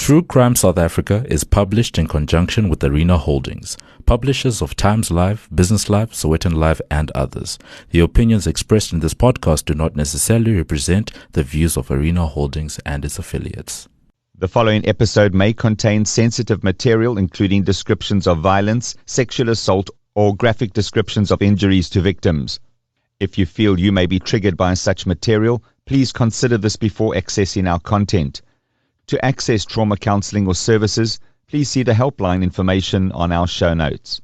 True Crime South Africa is published in conjunction with Arena Holdings, publishers of Times Live, Business Live, Sowetan Live, and others. The opinions expressed in this podcast do not necessarily represent the views of Arena Holdings and its affiliates. The following episode may contain sensitive material, including descriptions of violence, sexual assault, or graphic descriptions of injuries to victims. If you feel you may be triggered by such material, please consider this before accessing our content. To access trauma counseling or services, please see the helpline information on our show notes.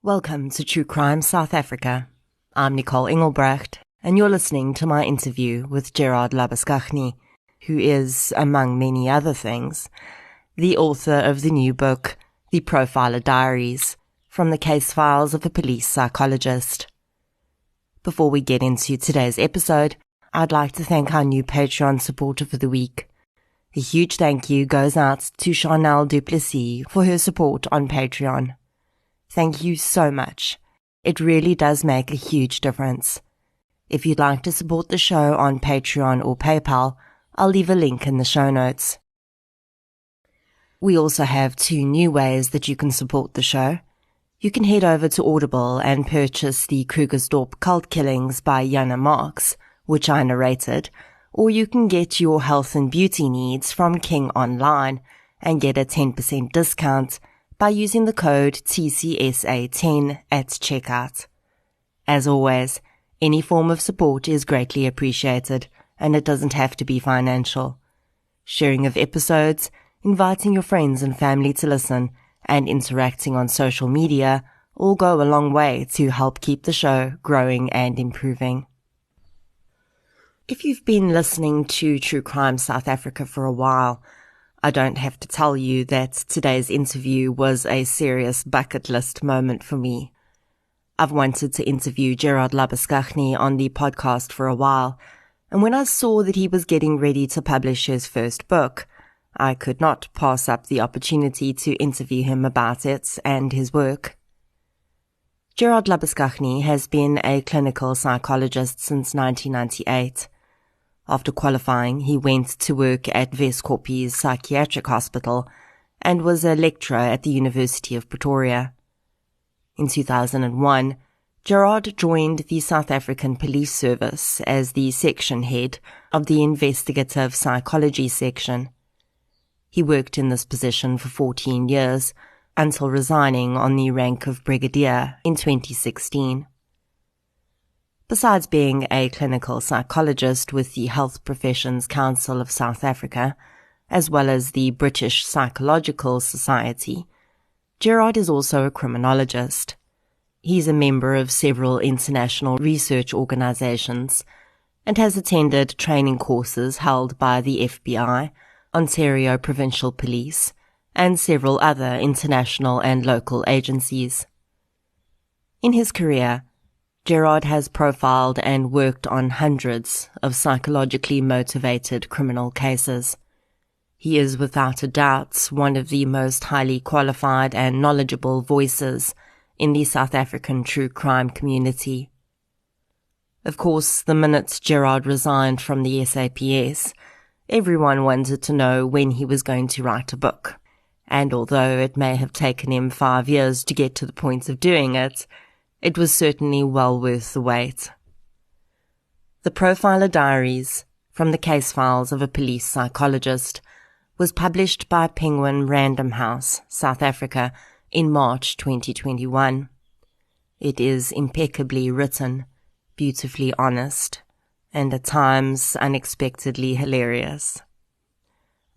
Welcome to True Crime South Africa. I'm Nicole Engelbrecht, and you're listening to my interview with Gerard Labuschagne, who is, among many other things, the author of the new book, The Profiler Diaries, from the case files of a police psychologist. Before we get into today's episode, I'd like to thank our new Patreon supporter for the week. A huge thank you goes out to Chanel Duplessis for her support on Patreon. Thank you so much. It really does make a huge difference. If you'd like to support the show on Patreon or PayPal, I'll leave a link in the show notes. We also have 2 new ways that you can support the show. You can head over to Audible and purchase the Krugersdorp Cult Killings by Jana Marx, which I narrated, or you can get your health and beauty needs from King Online and get a 10% discount by using the code TCSA10 at checkout. As always, any form of support is greatly appreciated, and it doesn't have to be financial. Sharing of episodes, inviting your friends and family to listen, and interacting on social media all go a long way to help keep the show growing and improving. If you've been listening to True Crime South Africa for a while, I don't have to tell you that today's interview was a serious bucket list moment for me. I've wanted to interview Gerard Labuschagne on the podcast for a while, and when I saw that he was getting ready to publish his first book, I could not pass up the opportunity to interview him about it and his work. Gerard Labuschagne has been a clinical psychologist since 1998. After qualifying, he went to work at Westkopie's psychiatric hospital and was a lecturer at the University of Pretoria. In 2001, Gerard joined the South African Police Service as the section head of the Investigative Psychology section. He worked in this position for 14 years, until resigning on the rank of brigadier in 2016. Besides being a clinical psychologist with the Health Professions Council of South Africa, as well as the British Psychological Society, Gerard is also a criminologist. He's a member of several international research organizations and has attended training courses held by the FBI, Ontario Provincial Police, and several other international and local agencies. In his career, Gerard has profiled and worked on hundreds of psychologically motivated criminal cases. He is without a doubt one of the most highly qualified and knowledgeable voices in the South African true crime community. Of course, the minute Gerard resigned from the SAPS, everyone wanted to know when he was going to write a book. And although it may have taken him 5 years to get to the point of doing it, it was certainly well worth the wait. The Profiler Diaries, from the case files of a police psychologist, was published by Penguin Random House, South Africa, in March 2021. It is impeccably written, beautifully honest, and at times unexpectedly hilarious.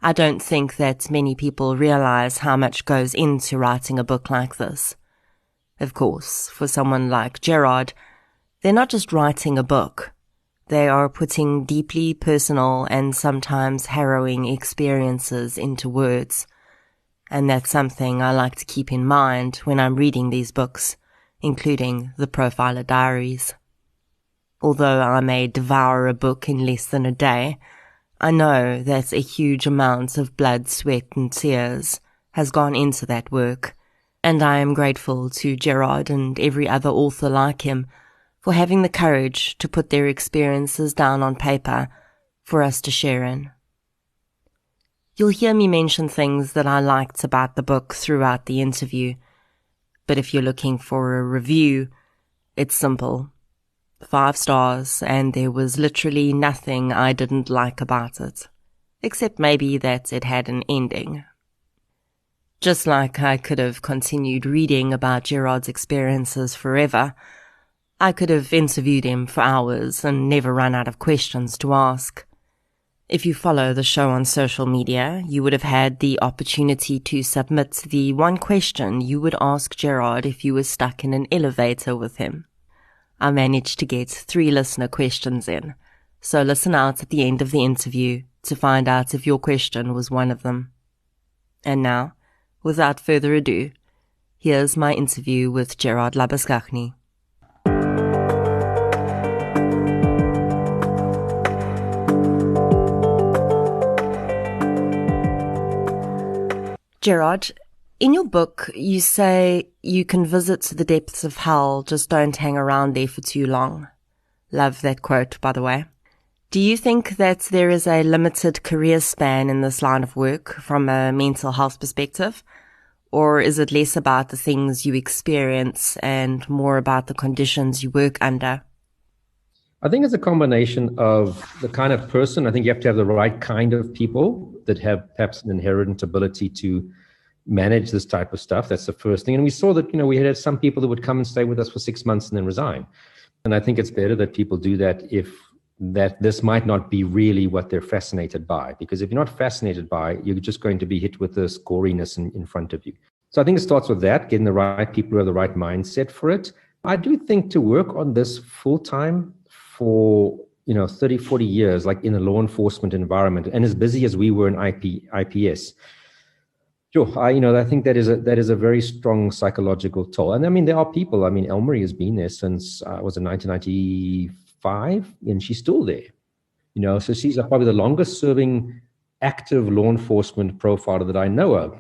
I don't think that many people realize how much goes into writing a book like this. Of course, for someone like Gerard, they're not just writing a book. They are putting deeply personal and sometimes harrowing experiences into words. And that's something I like to keep in mind when I'm reading these books, including The Profiler Diaries. Although I may devour a book in less than a day, I know that a huge amount of blood, sweat and tears has gone into that work, and I am grateful to Gerard and every other author like him for having the courage to put their experiences down on paper for us to share in. You'll hear me mention things that I liked about the book throughout the interview. But if you're looking for a review, it's simple. 5 stars, and there was literally nothing I didn't like about it, except maybe that it had an ending. Just like I could have continued reading about Gerard's experiences forever, I could have interviewed him for hours and never run out of questions to ask. If you follow the show on social media, you would have had the opportunity to submit the one question you would ask Gerard if you were stuck in an elevator with him. I managed to get 3 listener questions in, so listen out at the end of the interview to find out if your question was one of them. And now, without further ado, here's my interview with Gerard Labuschagne. Gerard, in your book, you say you can visit the depths of hell, just don't hang around there for too long. Love that quote, by the way. Do you think that there is a limited career span in this line of work from a mental health perspective? Or is it less about the things you experience and more about the conditions you work under? I think it's a combination of the kind of person. I think you have to have the right kind of people that have perhaps an inherent ability to manage this type of stuff. That's the first thing. And we saw that, we had some people that would come and stay with us for 6 months and then resign. And I think it's better that people do that if this might not be really what they're fascinated by. Because if you're not fascinated by it, you're just going to be hit with this goriness in front of you. So I think it starts with that, getting the right people who have the right mindset for it. I do think to work on this full-time for 30, 40 years, like in a law enforcement environment, and as busy as we were in IPS, sure, I think that is a very strong psychological toll. And I mean, there are people. Elmarie has been there since was it 1995, and she's still there. So she's probably the longest serving active law enforcement profiler that I know of,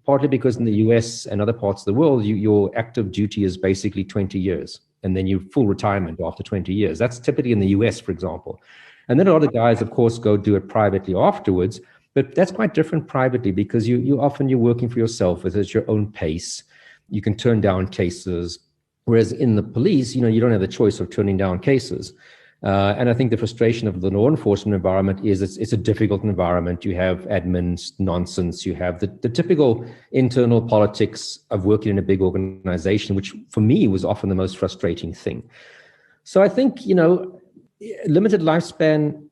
partly because in the US and other parts of the world, your active duty is basically 20 years. And then you full retirement after 20 years. That's typically in the US, for example. And then a lot of guys, of course, go do it privately afterwards. But that's quite different privately because you're working for yourself. It's your own pace. You can turn down cases. Whereas in the police, you don't have the choice of turning down cases. And I think the frustration of the law enforcement environment is it's a difficult environment. You have admin nonsense. You have the typical internal politics of working in a big organization, which for me was often the most frustrating thing. So I think, limited lifespan,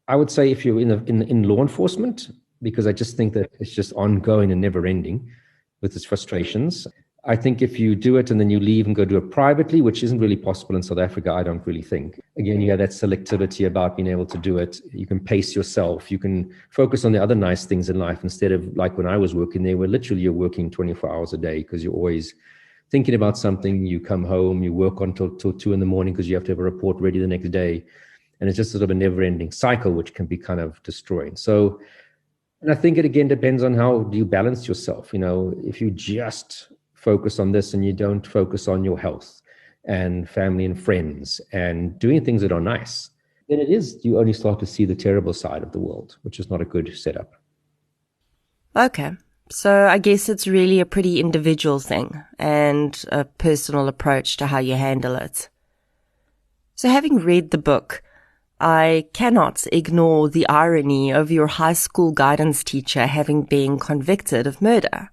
I would say if you're in law enforcement, because I just think that it's just ongoing and never ending with its frustrations. I think if you do it and then you leave and go do it privately, which isn't really possible in South Africa, I don't really think. Again, you have that selectivity about being able to do it. You can pace yourself. You can focus on the other nice things in life instead of like when I was working there, where literally you're working 24 hours a day because you're always thinking about something. You come home, you work until 2 in the morning because you have to have a report ready the next day. And it's just sort of a never-ending cycle, which can be kind of destroying. So, and I think it again depends on how do you balance yourself. If you just focus on this and you don't focus on your health and family and friends and doing things that are nice, then you only start to see the terrible side of the world, which is not a good setup. Okay. So I guess it's really a pretty individual thing and a personal approach to how you handle it. So having read the book, I cannot ignore the irony of your high school guidance teacher having been convicted of murder.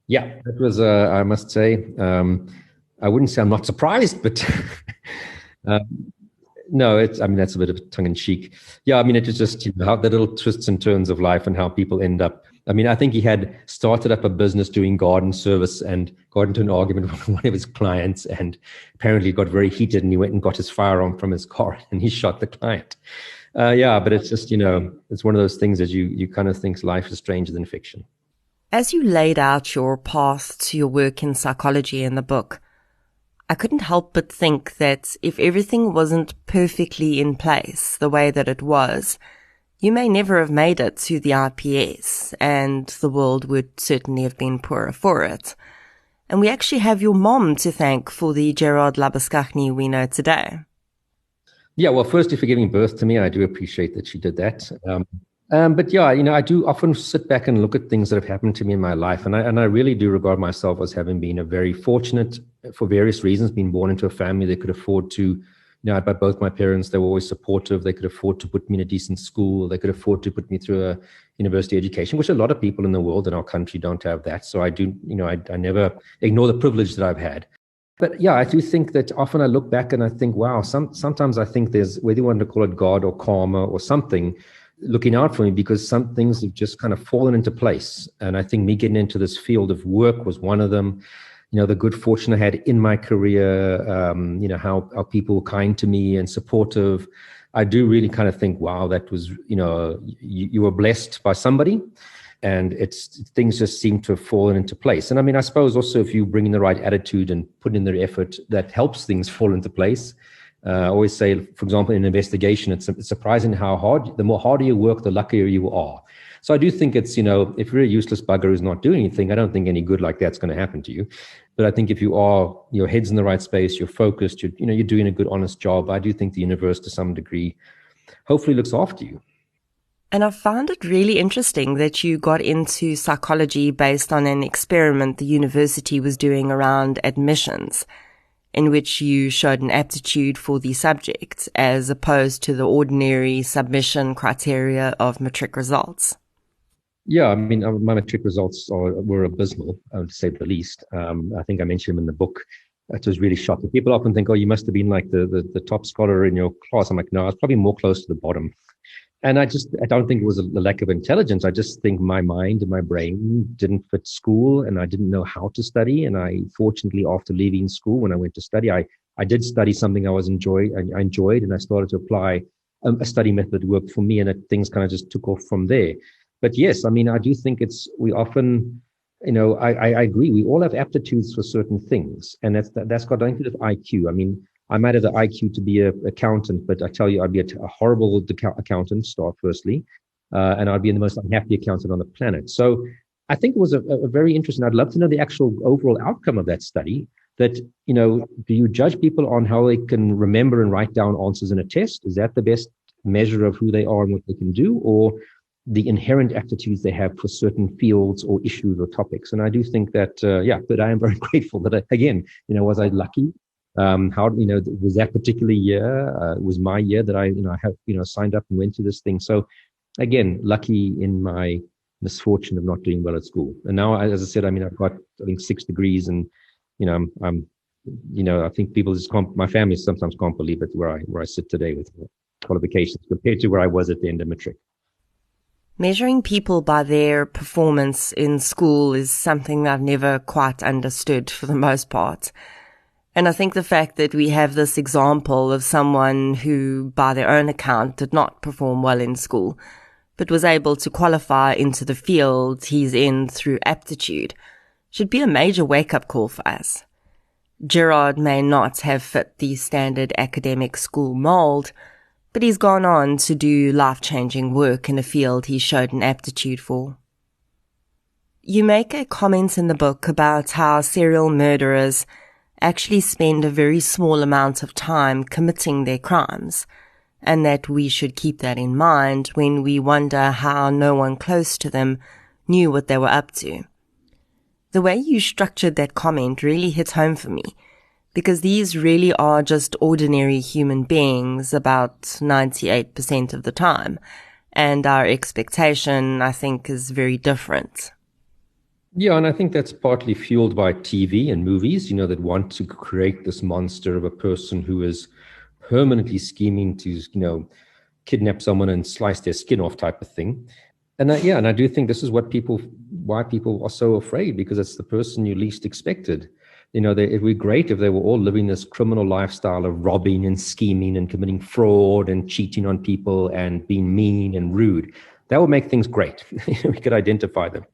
Yeah, that was, I must say, I wouldn't say I'm not surprised, but no, that's a bit of tongue-in-cheek. Yeah, it was just how the little twists and turns of life and how people end up. I think he had started up a business doing garden service and got into an argument with one of his clients and apparently got very heated and he went and got his firearm from his car and he shot the client. But it's just, it's one of those things that you kind of think life is stranger than fiction. As you laid out your path to your work in psychology in the book, I couldn't help but think that if everything wasn't perfectly in place the way that it was, you may never have made it to the IPS, and the world would certainly have been poorer for it. And we actually have your mom to thank for the Gerard Labuschagne we know today. Yeah, well, firstly, for giving birth to me, I do appreciate that she did that. But yeah, I do often sit back and look at things that have happened to me in my life. And I really do regard myself as having been a very fortunate, for various reasons, being born into a family that could afford to, by both my parents, they were always supportive. They could afford to put me in a decent school. They could afford to put me through a university education, which a lot of people in the world, in our country, don't have that. So I do, I never ignore the privilege that I've had. But yeah, I do think that often I look back and I think, wow, sometimes I think there's, whether you want to call it God or karma or something, looking out for me, because some things have just kind of fallen into place. And I think me getting into this field of work was one of them. The good fortune I had in my career, how people were kind to me and supportive. I do really kind of think, wow, that was, you were blessed by somebody, and things just seem to have fallen into place. And I mean, I suppose also if you bring in the right attitude and put in the effort, that helps things fall into place. I always say, for example, in an investigation, it's surprising how hard, the more harder you work, the luckier you are. So I do think it's, if you're a useless bugger who's not doing anything, I don't think any good like that's going to happen to you. But I think if you are, your head's in the right space, you're focused, you're doing a good, honest job, I do think the universe to some degree hopefully looks after you. And I found it really interesting that you got into psychology based on an experiment the university was doing around admissions, in which you showed an aptitude for the subject as opposed to the ordinary submission criteria of matric results. Yeah, I mean, my matric results were abysmal, I would say the least. I think I mentioned them in the book. It was really shocking. People often think, oh, you must have been like the top scholar in your class. I'm like, no, I was probably more close to the bottom. And I don't think it was a lack of intelligence. I just think my mind and my brain didn't fit school, and I didn't know how to study. And fortunately, after leaving school, when I went to study, I did study something I enjoyed, and I started to apply a study method that worked for me, and things kind of just took off from there. But yes, I mean, I do think we often, I agree. We all have aptitudes for certain things, and that's got nothing to do with IQ. I mean, I might have the IQ to be an accountant, but I tell you, I'd be a horrible accountant, firstly, and I'd be the most unhappy accountant on the planet. So I think it was a very interesting, I'd love to know the actual overall outcome of that study, that, do you judge people on how they can remember and write down answers in a test? Is that the best measure of who they are and what they can do, or the inherent aptitudes they have for certain fields or issues or topics? And I do think that, but I am very grateful that, again, was I lucky? Was that particular year, was my year that I have, signed up and went to this thing. So again, lucky in my misfortune of not doing well at school. And now, as I said, I mean, I've got, I think, 6 degrees, and, I'm I think people my family sometimes can't believe it where I sit today with qualifications compared to where I was at the end of matric. Measuring people by their performance in school is something I've never quite understood for the most part. And I think the fact that we have this example of someone who, by their own account, did not perform well in school, but was able to qualify into the field he's in through aptitude, should be a major wake-up call for us. Gerard may not have fit the standard academic school mold, but he's gone on to do life-changing work in a field he showed an aptitude for. You make a comment in the book about how serial murderers actually spend a very small amount of time committing their crimes, and that we should keep that in mind when we wonder how no one close to them knew what they were up to. The way you structured that comment really hit home for me, because these really are just ordinary human beings about 98% of the time, and our expectation, I think, is very different. Yeah, and I think that's partly fueled by TV and movies, that want to create this monster of a person who is permanently scheming to, kidnap someone and slice their skin off type of thing. And I do think this is why people are so afraid, because it's the person you least expected. It would be great if they were all living this criminal lifestyle of robbing and scheming and committing fraud and cheating on people and being mean and rude. That would make things great. We could identify them.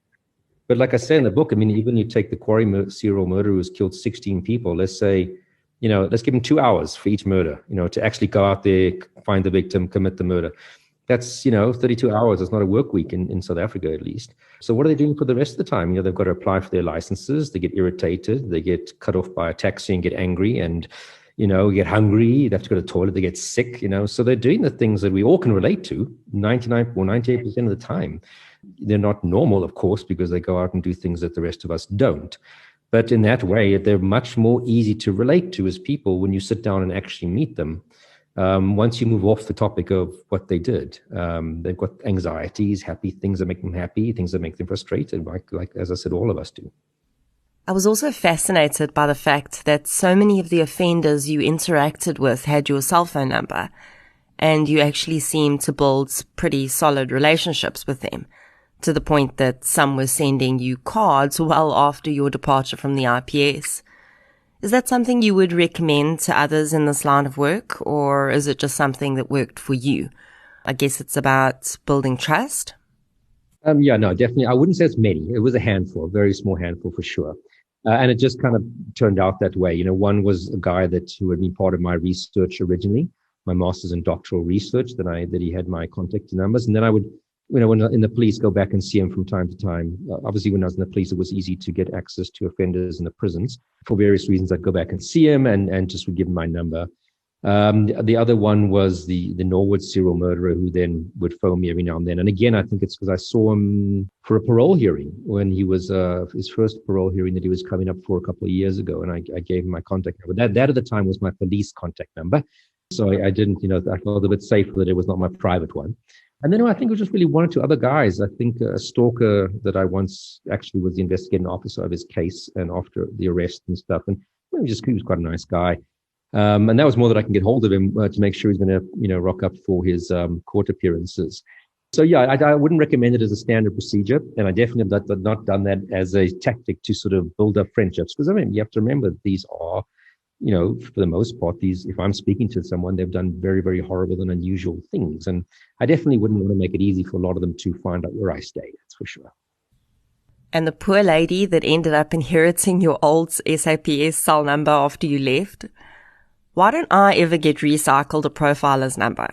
But like I say in the book, I mean, even you take the quarry serial murderer who's killed 16 people, let's say, let's give him 2 hours for each murder, to actually go out there, find the victim, commit the murder. That's, 32 hours. It's not a work week in South Africa, at least. So what are they doing for the rest of the time? They've got to apply for their licenses. They get irritated. They get cut off by a taxi and get angry. And, get hungry, they have to go to the toilet, they get sick, So they're doing the things that we all can relate to 99 or 98% of the time. They're not normal, of course, because they go out and do things that the rest of us don't. But in that way, they're much more easy to relate to as people when you sit down and actually meet them. Once you move off the topic of what they did, they've got anxieties, happy things that make them happy, things that make them frustrated, like as I said, all of us do. I was also fascinated by the fact that so many of the offenders you interacted with had your cell phone number, and you actually seemed to build pretty solid relationships with them, to the point that some were sending you cards well after your departure from the IPS. Is that something you would recommend to others in this line of work, or is it just something that worked for you? I guess it's about building trust. Yeah, no, definitely. I wouldn't say it's many. It was a handful, a very small handful for sure. And it just kind of turned out that way. One was a guy who had been part of my research originally, my master's in doctoral research, that he had my contact numbers. And then I would, when in the police, go back and see him from time to time. Obviously, when I was in the police, it was easy to get access to offenders in the prisons. For various reasons, I'd go back and see him and just would give him my number. The other one was the Norwood serial murderer, who then would phone me every now and then. And again, I think it's because I saw him for a parole hearing when he was his first parole hearing that he was coming up for a couple of years ago. And I gave him my contact number. That at the time was my police contact number. So I didn't, I felt a bit safer that it was not my private one. And then I think it was just really one or two other guys. I think a stalker that I once actually was the investigating officer of his case and after the arrest and stuff. And he was quite a nice guy. And that was more that I can get hold of him to make sure he's going to, rock up for his court appearances. So yeah, I wouldn't recommend it as a standard procedure, and I definitely have not done that as a tactic to sort of build up friendships. Because you have to remember these are, for the most part, if I'm speaking to someone, they've done very, very horrible and unusual things, and I definitely wouldn't want to make it easy for a lot of them to find out where I stay. That's for sure. And the poor lady that ended up inheriting your old SAPS cell number after you left. Why don't I ever get recycled a profiler's number?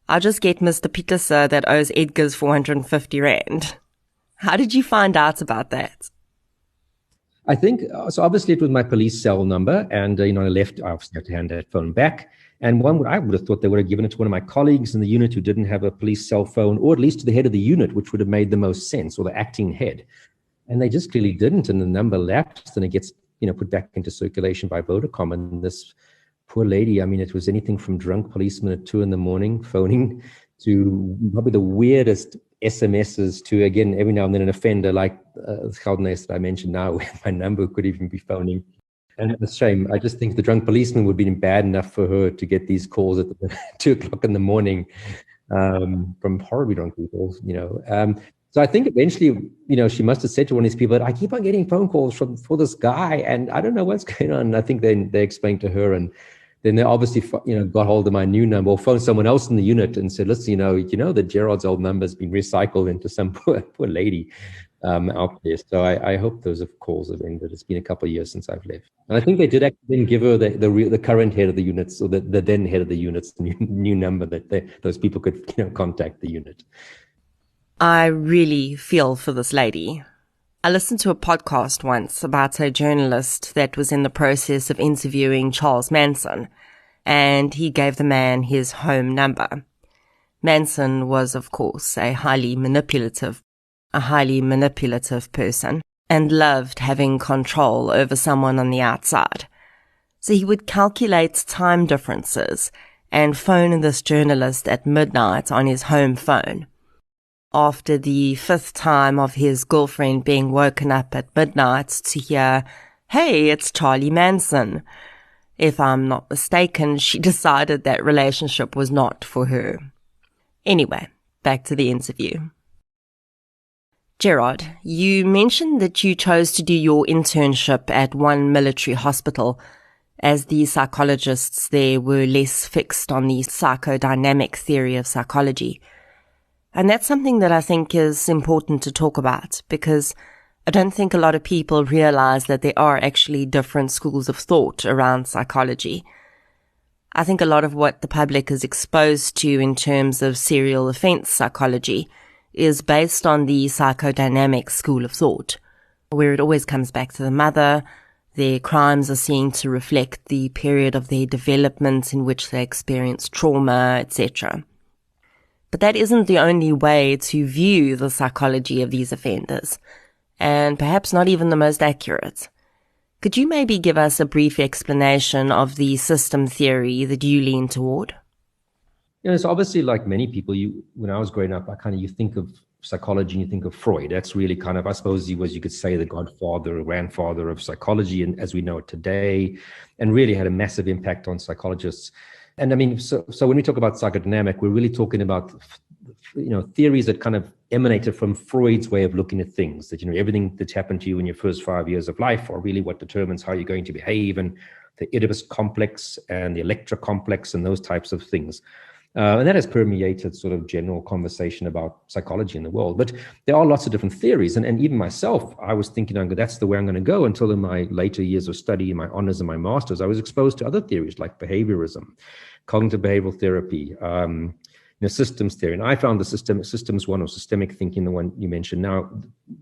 I just get Mr. Pieterse that owes Edgar's 450 Rand. How did you find out about that? I think, so obviously it was my police cell number, and, I left, I obviously had to hand that phone back. And I would have thought they would have given it to one of my colleagues in the unit who didn't have a police cell phone, or at least to the head of the unit, which would have made the most sense, or the acting head. And they just clearly didn't, and the number lapsed, and it gets, put back into circulation by Vodacom. And this poor lady, it was anything from drunk policemen at 2 a.m. phoning to probably the weirdest SMSs to, again, every now and then an offender like Geldenes that I mentioned now, where my number could even be phoning. And it's a shame. I just think the drunk policeman would be bad enough for her to get these calls at 2 o'clock in the morning from horribly drunk people, So I think eventually, she must have said to one of these people, I keep on getting phone calls for this guy, and I don't know what's going on. And I think they explained to her, and then they obviously, got hold of my new number or phoned someone else in the unit and said, listen, that Gerard's old number has been recycled into some poor lady out there. So I hope those calls have ended. It's been a couple of years since I've left. And I think they did actually then give her the current head of the units, or the then head of the units, the new number that those people could contact the unit. I really feel for this lady. I listened to a podcast once about a journalist that was in the process of interviewing Charles Manson, and he gave the man his home number. Manson was, of course, a highly manipulative person, and loved having control over someone on the outside. So he would calculate time differences and phone this journalist at midnight on his home phone. After the 5th time of his girlfriend being woken up at midnight to hear, hey, it's Charlie Manson. If I'm not mistaken, she decided that relationship was not for her. Anyway, back to the interview. Gerard, you mentioned that you chose to do your internship at one military hospital, as the psychologists there were less fixed on the psychodynamic theory of psychology. And that's something that I think is important to talk about, because I don't think a lot of people realize that there are actually different schools of thought around psychology. I think a lot of what the public is exposed to in terms of serial offense psychology is based on the psychodynamic school of thought, where it always comes back to the mother, Their crimes are seen to reflect the period of their development in which they experienced trauma, etc. But that isn't the only way to view the psychology of these offenders, and perhaps not even the most accurate. Could you maybe give us a brief explanation of the system theory that you lean toward? So obviously, like many people, when I was growing up, you think of psychology and you think of Freud. That's really kind of, I suppose he was, you could say, the godfather or grandfather of psychology, and as we know it today, and really had a massive impact on psychologists. And I mean, so when we talk about psychodynamic, we're really talking about, theories that kind of emanated from Freud's way of looking at things, that, everything that's happened to you in your first 5 years of life are really what determines how you're going to behave, and the Oedipus complex and the Electra complex and those types of things. And that has permeated sort of general conversation about psychology in the world. But there are lots of different theories. And even myself, I was thinking, that's the way I'm going to go, until in my later years of study, my honors and my masters, I was exposed to other theories like behaviorism, cognitive behavioral therapy, systems theory. And I found the systems one, or systemic thinking, the one you mentioned now,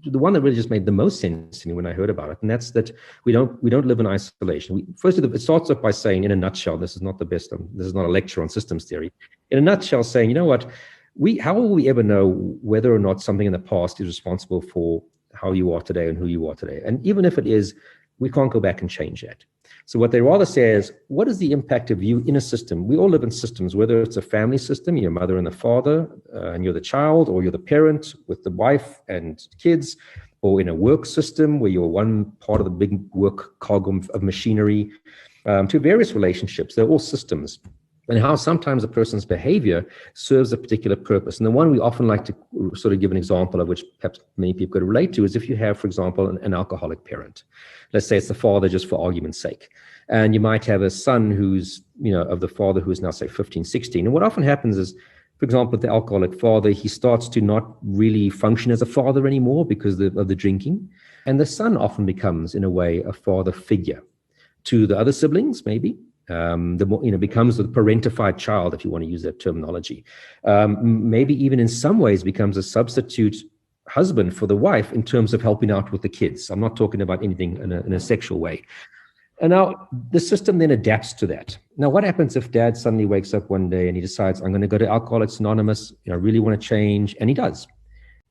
the one that really just made the most sense to me when I heard about it. And that's that we don't live in isolation. It starts off by saying, in a nutshell, this is not the best, this is not a lecture on systems theory. In a nutshell, saying, how will we ever know whether or not something in the past is responsible for how you are today and who you are today? And even if it is, we can't go back and change that. So what they rather say is, what is the impact of you in a system? We all live in systems, whether it's a family system, your mother and the father, and you're the child, or you're the parent with the wife and kids, or in a work system where you're one part of the big work cog of machinery, to various relationships. They're all systems. And how sometimes a person's behavior serves a particular purpose. And the one we often like to sort of give an example of, which perhaps many people could relate to, is if you have, for example, an alcoholic parent. Let's say it's the father, just for argument's sake. And you might have a son who's, of the father who is now, say, 15, 16. And what often happens is, for example, with the alcoholic father, he starts to not really function as a father anymore because of the drinking. And the son often becomes, in a way, a father figure to the other siblings, maybe. Becomes the parentified child, if you want to use that terminology. Maybe even in some ways becomes a substitute husband for the wife in terms of helping out with the kids. I'm not talking about anything in a sexual way. And now the system then adapts to that. Now, what happens if dad suddenly wakes up one day and he decides, I'm going to go to Alcoholics Anonymous, I really want to change, and he does?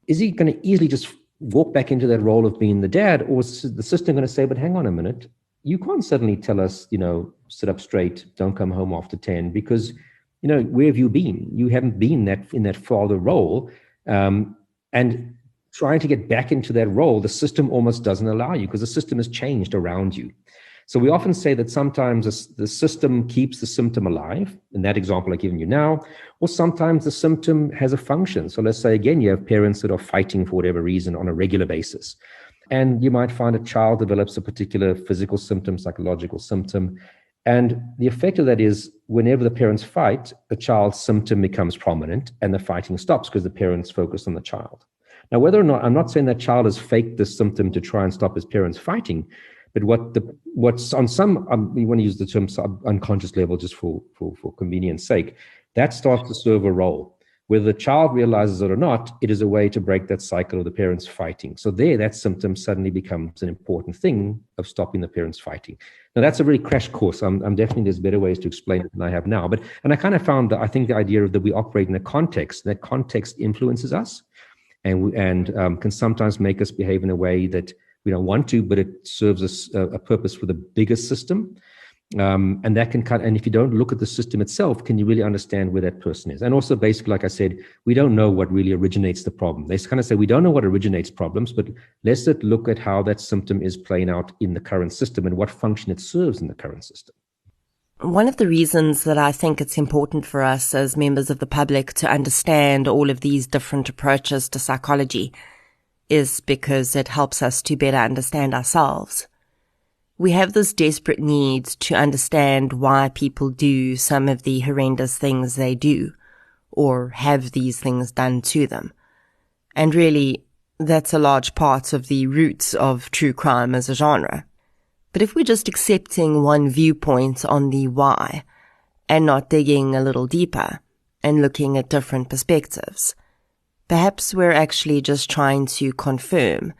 Is he going to easily just walk back into that role of being the dad, or is the system going to say, but hang on a minute, you can't suddenly tell us, sit up straight, don't come home after 10, because, where have you been? You haven't been in that father role. And trying to get back into that role, the system almost doesn't allow you, because the system has changed around you. So we often say that sometimes the system keeps the symptom alive, in that example I've given you now, or sometimes the symptom has a function. So let's say, again, you have parents that are fighting for whatever reason on a regular basis. And you might find a child develops a particular physical symptom, psychological symptom. And the effect of that is, whenever the parents fight, the child's symptom becomes prominent and the fighting stops because the parents focus on the child. Now, whether or not, I'm not saying that child has faked the symptom to try and stop his parents fighting, but what's on some, we want to use the term unconscious level just for convenience sake, that starts to serve a role. Whether the child realizes it or not, it is a way to break that cycle of the parents fighting. So that symptom suddenly becomes an important thing of stopping the parents fighting. Now, that's a really crash course. I'm definitely, there's better ways to explain it than I have now. And I kind of found that I think the idea that we operate in a context, that context influences us and can sometimes make us behave in a way that we don't want to, but it serves us a purpose for the bigger system. And that can and if you don't look at the system itself, can you really understand where that person is? And also, basically, like I said, we don't know what really originates the problem. They kind of say we don't know what originates problems, but let's look at how that symptom is playing out in the current system and what function it serves in the current system. One of the reasons that I think it's important for us as members of the public to understand all of these different approaches to psychology is because it helps us to better understand ourselves. We have this desperate need to understand why people do some of the horrendous things they do, or have these things done to them. And really, that's a large part of the roots of true crime as a genre. But if we're just accepting one viewpoint on the why, and not digging a little deeper, and looking at different perspectives, perhaps we're actually just trying to confirm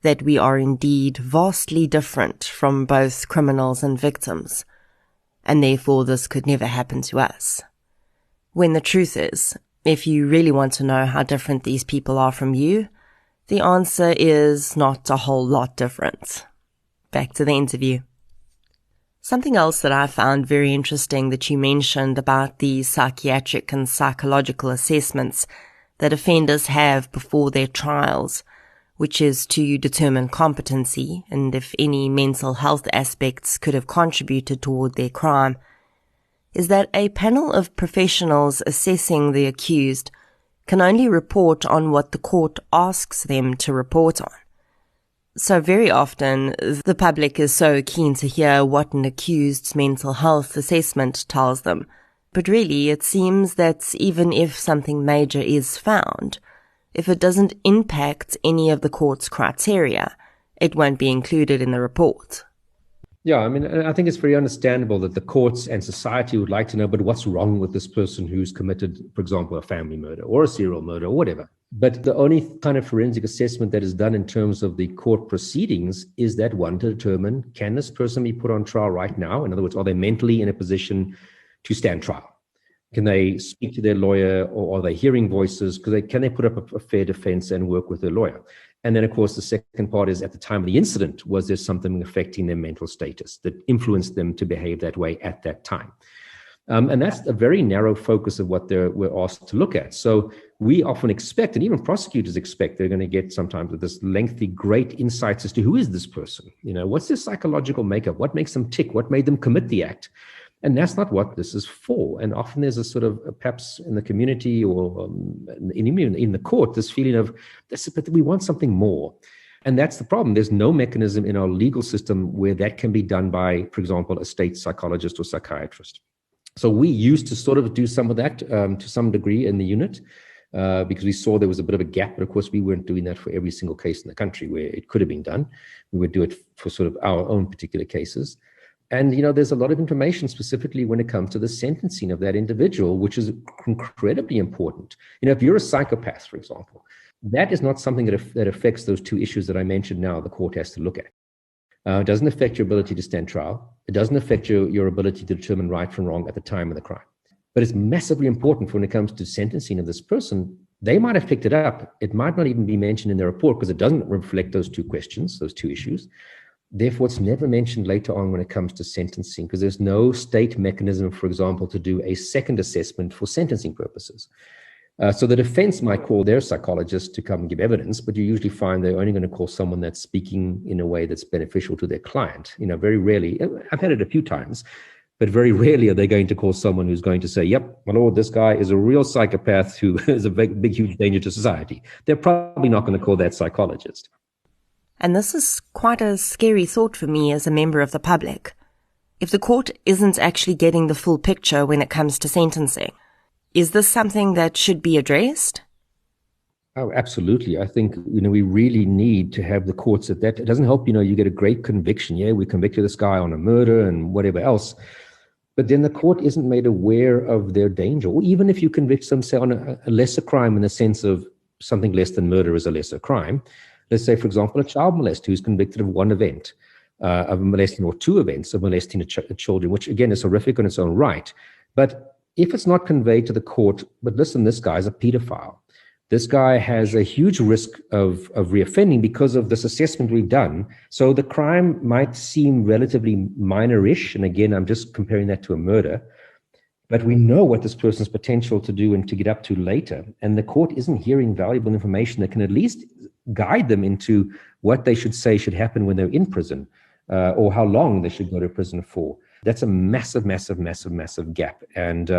that we are indeed vastly different from both criminals and victims, and therefore this could never happen to us. When the truth is, if you really want to know how different these people are from you, the answer is not a whole lot different. Back to the interview. Something else that I found very interesting that you mentioned about the psychiatric and psychological assessments that offenders have before their trials, which is to determine competency and if any mental health aspects could have contributed toward their crime, is that a panel of professionals assessing the accused can only report on what the court asks them to report on. So very often, the public is so keen to hear what an accused's mental health assessment tells them, but really it seems that even if something major is found, if it doesn't impact any of the court's criteria, it won't be included in the report. Yeah, I mean, I think it's very understandable that the courts and society would like to know, but what's wrong with this person who's committed, for example, a family murder or a serial murder or whatever. But the only kind of forensic assessment that is done in terms of the court proceedings is that one to determine, can this person be put on trial right now? In other words, are they mentally in a position to stand trial? Can they speak to their lawyer, or are they hearing voices? Can they put up a fair defense and work with their lawyer? And then, of course, the second part is, at the time of the incident, was there something affecting their mental status that influenced them to behave that way at that time? And that's a very narrow focus of what we're asked to look at. So we often expect, and even prosecutors expect, they're going to get sometimes with this lengthy, great insights as to who is this person? You know, what's their psychological makeup? What makes them tick? What made them commit the act? And that's not what this is for. And often there's a sort of, perhaps in the community or in the court, this feeling of, but we want something more. And that's the problem. There's no mechanism in our legal system where that can be done by, for example, a state psychologist or psychiatrist. So we used to sort of do some of that to some degree in the unit because we saw there was a bit of a gap. But of course, we weren't doing that for every single case in the country where it could have been done. We would do it for sort of our own particular cases. And, you know, there's a lot of information specifically when it comes to the sentencing of that individual, which is incredibly important. You know, if you're a psychopath, for example, that is not something that affects those two issues that I mentioned now the court has to look at. It doesn't affect your ability to stand trial. It doesn't affect your ability to determine right from wrong at the time of the crime. But it's massively important when it comes to sentencing of this person. They might have picked it up. It might not even be mentioned in their report because it doesn't reflect those two questions, those two issues. Therefore, it's never mentioned later on when it comes to sentencing because there's no state mechanism, for example, to do a second assessment for sentencing purposes. So the defense might call their psychologist to come and give evidence, but you usually find they're only going to call someone that's speaking in a way that's beneficial to their client. You know, very rarely, I've had it a few times, but very rarely are they going to call someone who's going to say, yep, my lord, this guy is a real psychopath who is a big, huge danger to society. They're probably not going to call that psychologist. And this is quite a scary thought for me as a member of the public. If the court isn't actually getting the full picture when it comes to sentencing, is this something that should be addressed? Oh, absolutely. I think, you know, we really need to have the courts at that. It doesn't help, you know, you get a great conviction. Yeah, we convicted this guy on a murder and whatever else. But then the court isn't made aware of their danger. Or even if you convict them, say, on a lesser crime in the sense of something less than murder is a lesser crime. Let's say, for example, a child molester who's convicted of one event of molesting or two events of molesting children, which again is horrific in its own right. But if it's not conveyed to the court, but listen, this guy's a pedophile. This guy has a huge risk of reoffending because of this assessment we've done. So the crime might seem relatively minor-ish. And again, I'm just comparing that to a murder. But we know what this person's potential to do and to get up to later. And the court isn't hearing valuable information that can at least guide them into what they should say should happen when they're in prison or how long they should go to prison for. That's a massive, massive, massive, massive gap. And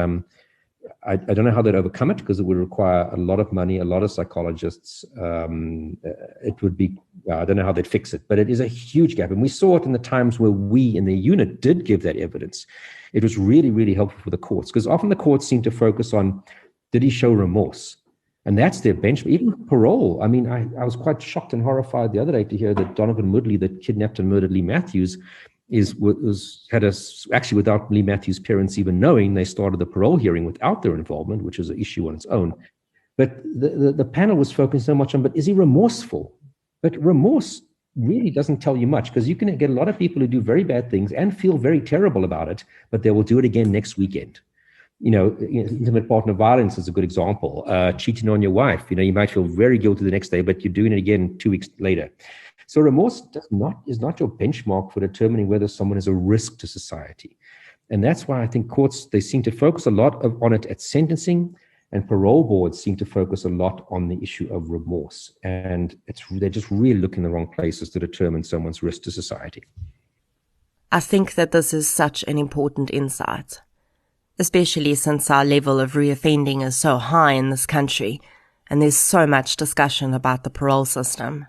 I don't know how they'd overcome it because it would require a lot of money, a lot of psychologists. It would be, I don't know how they'd fix it, but it is a huge gap. And we saw it in the times where we in the unit did give that evidence. It was really, really helpful for the courts because often the courts seem to focus on, did he show remorse? And that's their benchmark. Even parole. I mean, I was quite shocked and horrified the other day to hear that Donovan Woodley, that kidnapped and murdered Lee Matthews, actually without Lee Matthews' parents even knowing, they started the parole hearing without their involvement, which is an issue on its own. But the panel was focused so much on, but is he remorseful? But remorse really doesn't tell you much, because you can get a lot of people who do very bad things and feel very terrible about it, but they will do it again next weekend. Intimate partner violence is a good example. Cheating on your wife, you might feel very guilty the next day, but you're doing it again 2 weeks later. So remorse is not your benchmark for determining whether someone is a risk to society. And that's why I think courts, they seem to focus a lot on it at sentencing, and parole boards seem to focus a lot on the issue of remorse. And they're just really looking in the wrong places to determine someone's risk to society. I think that this is such an important insight, especially since our level of reoffending is so high in this country, and there's so much discussion about the parole system.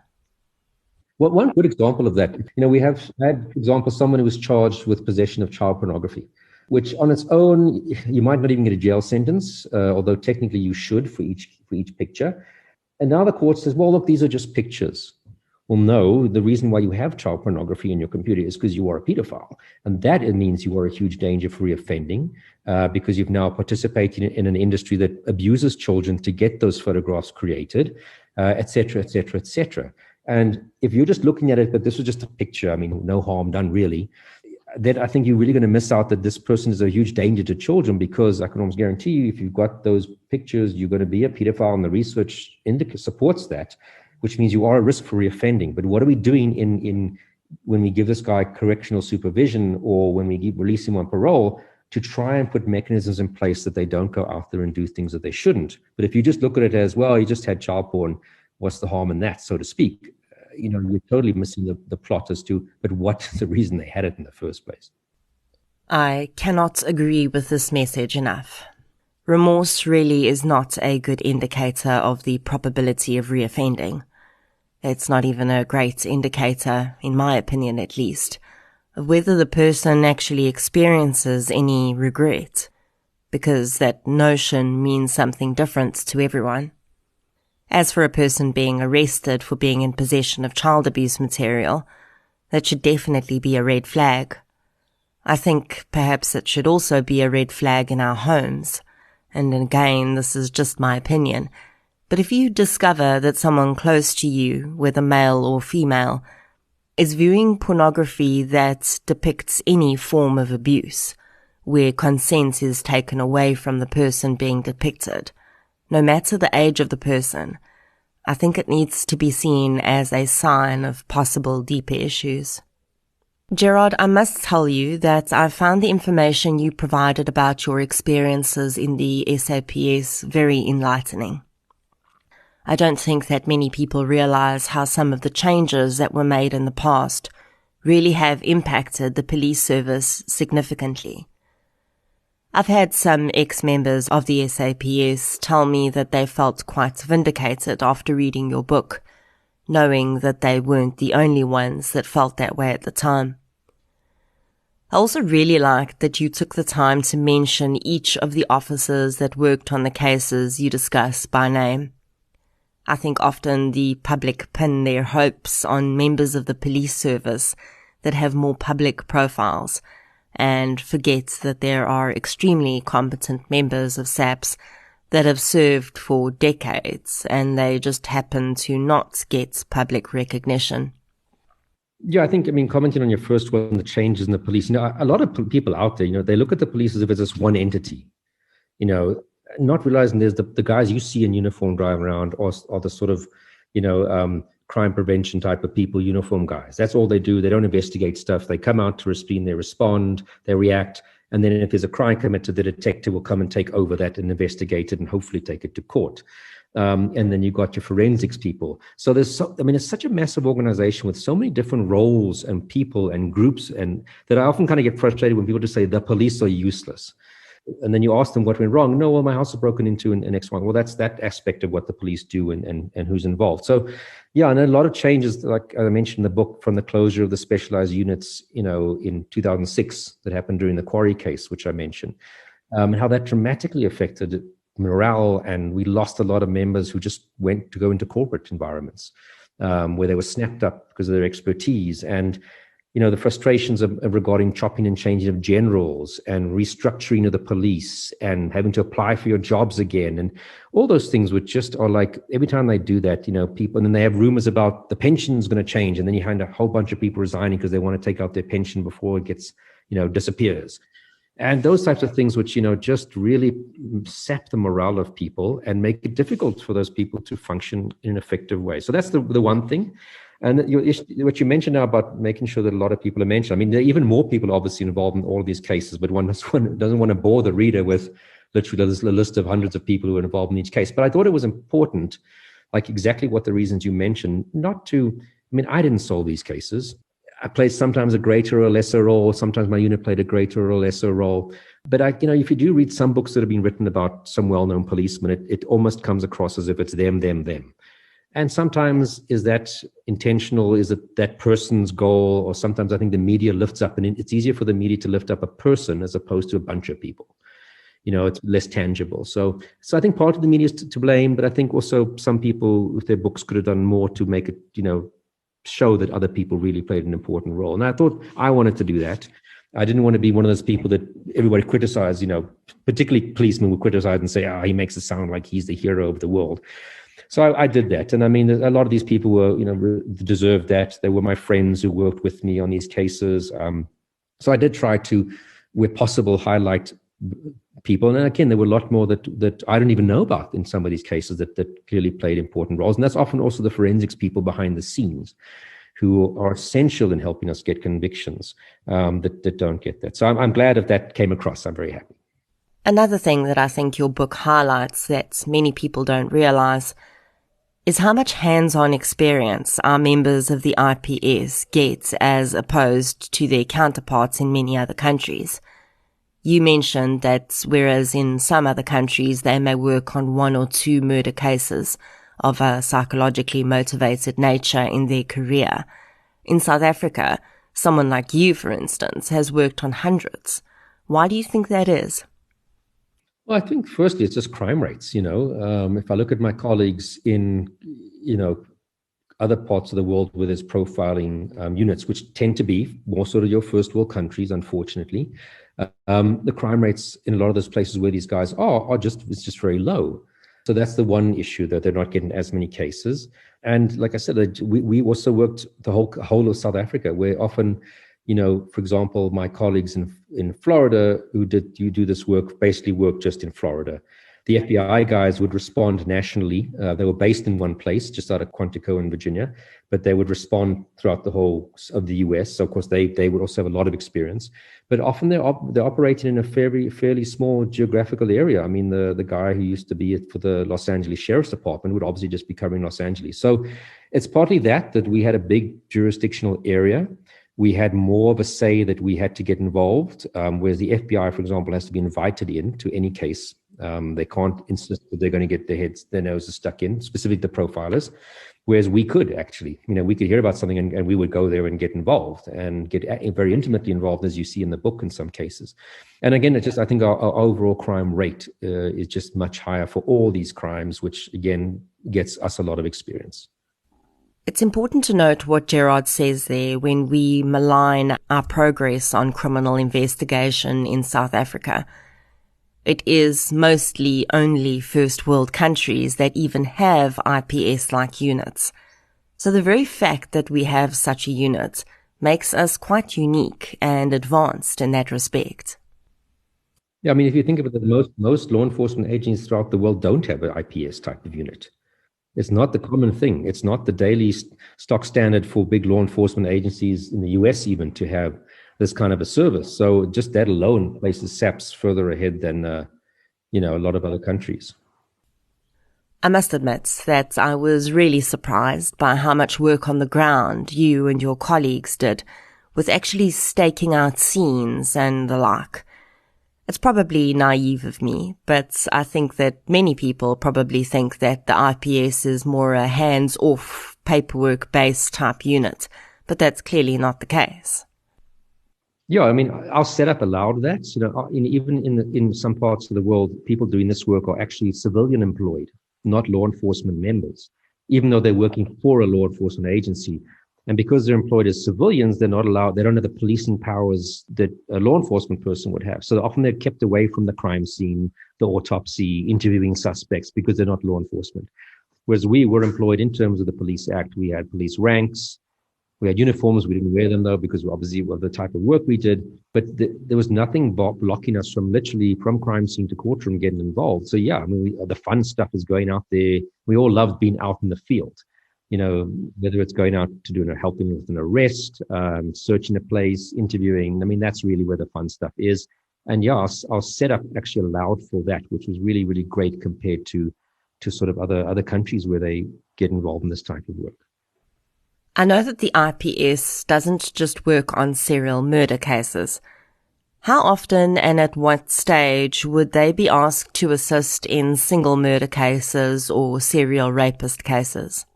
Well, one good example of that, we have had, for example, someone who was charged with possession of child pornography, which on its own, you might not even get a jail sentence, although technically you should for each picture. And now the court says, well, look, these are just pictures. Well, no, the reason why you have child pornography in your computer is because you are a pedophile. And that it means you are a huge danger for reoffending, because you've now participated in an industry that abuses children to get those photographs created, et cetera, et cetera, et cetera. And if you're just looking at it, but this was just a picture, no harm done really, then I think you're really going to miss out that this person is a huge danger to children, because I can almost guarantee you, if you've got those pictures, you're going to be a pedophile, and the research supports that, which means you are at risk for reoffending. But what are we doing in when we give this guy correctional supervision, or when we release him on parole, to try and put mechanisms in place that they don't go out there and do things that they shouldn't? But if you just look at it as, well, you just had child porn, what's the harm in that, so to speak? You're totally missing the plot as to, but what's the reason they had it in the first place? I cannot agree with this message enough. Remorse really is not a good indicator of the probability of reoffending. It's not even a great indicator, in my opinion at least, of whether the person actually experiences any regret, because that notion means something different to everyone. As for a person being arrested for being in possession of child abuse material, that should definitely be a red flag. I think perhaps it should also be a red flag in our homes. And again, this is just my opinion. But if you discover that someone close to you, whether male or female, is viewing pornography that depicts any form of abuse, where consent is taken away from the person being depicted, no matter the age of the person, I think it needs to be seen as a sign of possible deeper issues. Gerard, I must tell you that I found the information you provided about your experiences in the SAPS very enlightening. I don't think that many people realize how some of the changes that were made in the past really have impacted the police service significantly. I've had some ex-members of the SAPS tell me that they felt quite vindicated after reading your book, knowing that they weren't the only ones that felt that way at the time. I also really liked that you took the time to mention each of the officers that worked on the cases you discuss by name. I think often the public pin their hopes on members of the police service that have more public profiles, and forget that there are extremely competent members of SAPS that have served for decades, and they just happen to not get public recognition. Yeah, I think, commenting on your first one, the changes in the police, a lot of people out there, they look at the police as if it's this one entity, not realizing there's the guys you see in uniform driving around are the sort of, crime prevention type of people, uniform guys. That's all they do. They don't investigate stuff. They come out to respond, they react. And then if there's a crime committed, the detective will come and take over that and investigate it and hopefully take it to court. And then you've got your forensics people. So it's such a massive organization with so many different roles and people and groups, and that I often kind of get frustrated when people just say the police are useless. And then you ask them what went wrong. No, well, my house was broken into and X, Y. Well, that's that aspect of what the police do and who's involved. So, yeah, and a lot of changes, like I mentioned in the book, from the closure of the specialized units, in 2006 that happened during the Quarry case, which I mentioned, and how that dramatically affected morale. And we lost a lot of members who just went to go into corporate environments where they were snapped up because of their expertise. And the frustrations of regarding chopping and changing of generals and restructuring of the police and having to apply for your jobs again. And all those things which just are like, every time they do that, people, and then they have rumors about the pension's going to change. And then you find a whole bunch of people resigning because they want to take out their pension before it gets, disappears. And those types of things which, just really sap the morale of people and make it difficult for those people to function in an effective way. So that's the one thing. And what you mentioned now about making sure that a lot of people are mentioned. I mean, there are even more people obviously involved in all of these cases, but one doesn't want to bore the reader with literally a list of hundreds of people who are involved in each case. But I thought it was important, like exactly what the reasons you mentioned, I didn't solve these cases. I played sometimes a greater or lesser role. Sometimes my unit played a greater or lesser role. But if you do read some books that have been written about some well-known policemen, it almost comes across as if it's them. And sometimes is that intentional? Is it that person's goal? Or sometimes I think the media lifts up, and it's easier for the media to lift up a person as opposed to a bunch of people. It's less tangible. So I think part of the media is to blame, but I think also some people with their books could have done more to make it, show that other people really played an important role. And I thought I wanted to do that. I didn't want to be one of those people that everybody criticized, particularly policemen would criticize and say, he makes it sound like he's the hero of the world. So I did that. And I mean, a lot of these people were, deserved that. They were my friends who worked with me on these cases. So I did try to, where possible, highlight people. And again, there were a lot more that I don't even know about in some of these cases that clearly played important roles. And that's often also the forensics people behind the scenes who are essential in helping us get convictions that don't get that. So I'm glad if that came across. I'm very happy. Another thing that I think your book highlights that many people don't realize is how much hands-on experience our members of the IPS get as opposed to their counterparts in many other countries. You mentioned that whereas in some other countries they may work on 1 or 2 murder cases of a psychologically motivated nature in their career, in South Africa, someone like you, for instance, has worked on hundreds. Why do you think that is? Well, I think firstly, it's just crime rates. If I look at my colleagues in, other parts of the world where there's profiling units, which tend to be more sort of your first world countries, unfortunately, the crime rates in a lot of those places where these guys are it's just very low. So that's the one issue, that they're not getting as many cases. And like I said, we also worked the whole of South Africa, where often, for example, my colleagues in Florida who do this work basically work just in Florida. The FBI guys would respond nationally. They were based in one place, just out of Quantico in Virginia, but they would respond throughout the whole of the US. So, of course, they would also have a lot of experience. But often they're operating in a fairly small geographical area. I mean, the guy who used to be for the Los Angeles Sheriff's Department would obviously just be covering Los Angeles. So it's partly that we had a big jurisdictional area. We had more of a say that we had to get involved, whereas the FBI, for example, has to be invited in to any case. They can't insist that they're going to get their noses stuck in, specifically the profilers, whereas we could actually, we could hear about something and we would go there and get involved and get very intimately involved, as you see in the book in some cases. And again, I think our overall crime rate is just much higher for all these crimes, which again gets us a lot of experience. It's important to note what Gerard says there when we malign our progress on criminal investigation in South Africa. It is mostly only first world countries that even have IPS-like units. So the very fact that we have such a unit makes us quite unique and advanced in that respect. Yeah, I mean, if you think about it, most law enforcement agencies throughout the world don't have an IPS type of unit. It's not the common thing. It's not the daily stock standard for big law enforcement agencies in the US even to have this kind of a service. So just that alone places SAPS further ahead than, a lot of other countries. I must admit that I was really surprised by how much work on the ground you and your colleagues did with actually staking out scenes and the like. It's probably naive of me, but I think that many people probably think that the IPS is more a hands-off, paperwork-based type unit, but that's clearly not the case. Yeah, I mean, our setup allowed that. Even in some parts of the world, people doing this work are actually civilian employed, not law enforcement members, even though they're working for a law enforcement agency. And because they're employed as civilians, they're not allowed, they don't have the policing powers that a law enforcement person would have. So often they're kept away from the crime scene, the autopsy, interviewing suspects because they're not law enforcement. Whereas we were employed in terms of the Police Act. We had police ranks. We had uniforms. We didn't wear them though, because obviously of the type of work we did. But there was nothing blocking us from literally from crime scene to courtroom getting involved. So yeah, I mean, the fun stuff is going out there. We all loved being out in the field. You know, whether it's going out to do helping with an arrest, searching a place, interviewing. I mean, that's really where the fun stuff is. And yeah, our setup actually allowed for that, which was really, really great compared to sort of other countries where they get involved in this type of work. I know that the IPS doesn't just work on serial murder cases. How often and at what stage would they be asked to assist in single murder cases or serial rapist cases?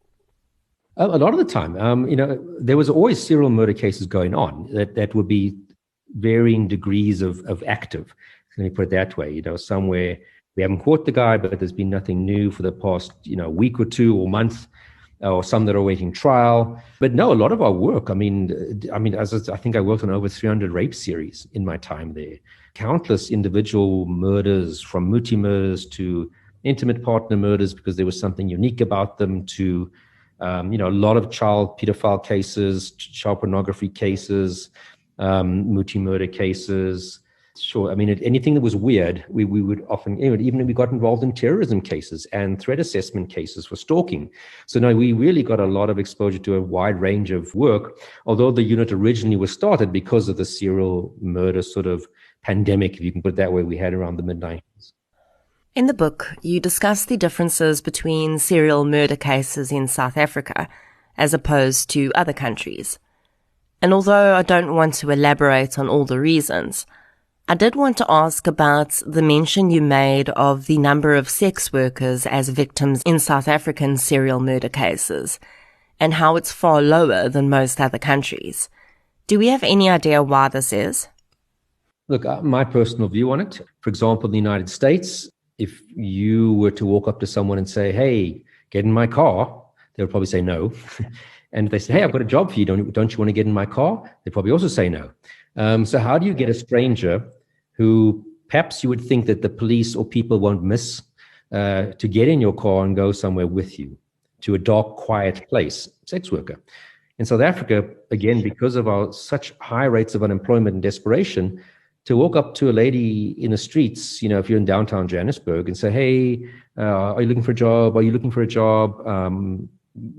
A lot of the time, you know, there was always serial murder cases going on that would be varying degrees of active. Let me put it that way. You know, somewhere we haven't caught the guy, but there's been nothing new for the past, you know, week or two or month, or some that are waiting trial. But no, a lot of our work, I mean, I think I worked on over 300 rape series in my time there. Countless individual murders, from multi-murders to intimate partner murders because there was something unique about them, to you know, a lot of child pedophile cases, child pornography cases, multi-murder cases. Sure. I mean, anything that was weird, we would often, you know, even we got involved in terrorism cases and threat assessment cases for stalking. So no, we really got a lot of exposure to a wide range of work, although the unit originally was started because of the serial murder sort of pandemic, if you can put it that way, we had around the mid-90s. In the book, you discuss the differences between serial murder cases in South Africa as opposed to other countries. And although I don't want to elaborate on all the reasons, I did want to ask about the mention you made of the number of sex workers as victims in South African serial murder cases, and how it's far lower than most other countries. Do we have any idea why this is? Look, my personal view on it, for example, in the United States, if you were to walk up to someone and say, hey, get in my car, they would probably say no. And if they say, hey, I've got a job for you, don't you want to get in my car? They'd probably also say no. So how do you get a stranger who perhaps you would think that the police or people won't miss to get in your car and go somewhere with you to a dark, quiet place? Sex worker. In South Africa, again, because of our such high rates of unemployment and desperation, to walk up to a lady in the streets, you know, if you're in downtown Johannesburg, and say, hey, are you looking for a job? Are you looking for a job?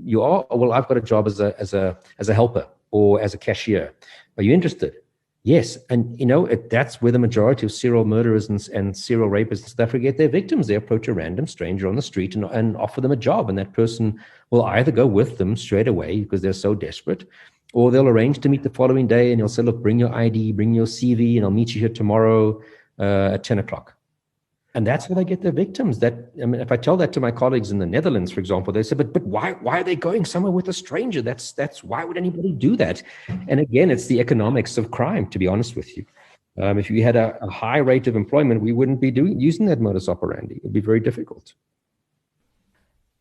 You are? Well, I've got a job as a helper or as a cashier. Are you interested? Yes. And, you know, that's where the majority of serial murderers and serial rapists in South Africa get their victims. They approach a random stranger on the street and offer them a job. And that person will either go with them straight away because they're so desperate, or they'll arrange to meet the following day and he'll say, look, bring your ID, bring your CV, and I'll meet you here tomorrow at 10 o'clock. And that's how they get their victims. That, I mean, if I tell that to my colleagues in the Netherlands, for example, they say, but why are they going somewhere with a stranger? That's why would anybody do that? And again, it's the economics of crime, to be honest with you. If you had a high rate of employment, we wouldn't be using that modus operandi. It'd be very difficult.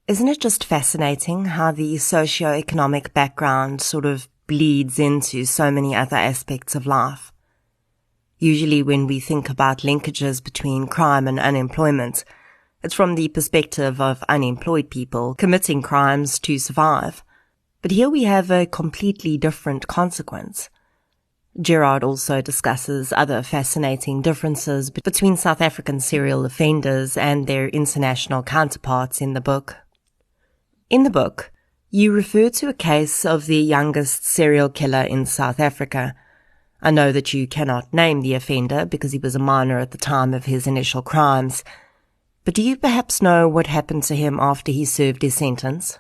Isn't it just fascinating how the socio-economic background sort of bleeds into so many other aspects of life? Usually when we think about linkages between crime and unemployment, it's from the perspective of unemployed people committing crimes to survive. But here we have a completely different consequence. Gerard also discusses other fascinating differences between South African serial offenders and their international counterparts in the book. In the book, you refer to a case of the youngest serial killer in South Africa. I know that you cannot name the offender because he was a minor at the time of his initial crimes, but do you perhaps know what happened to him after he served his sentence?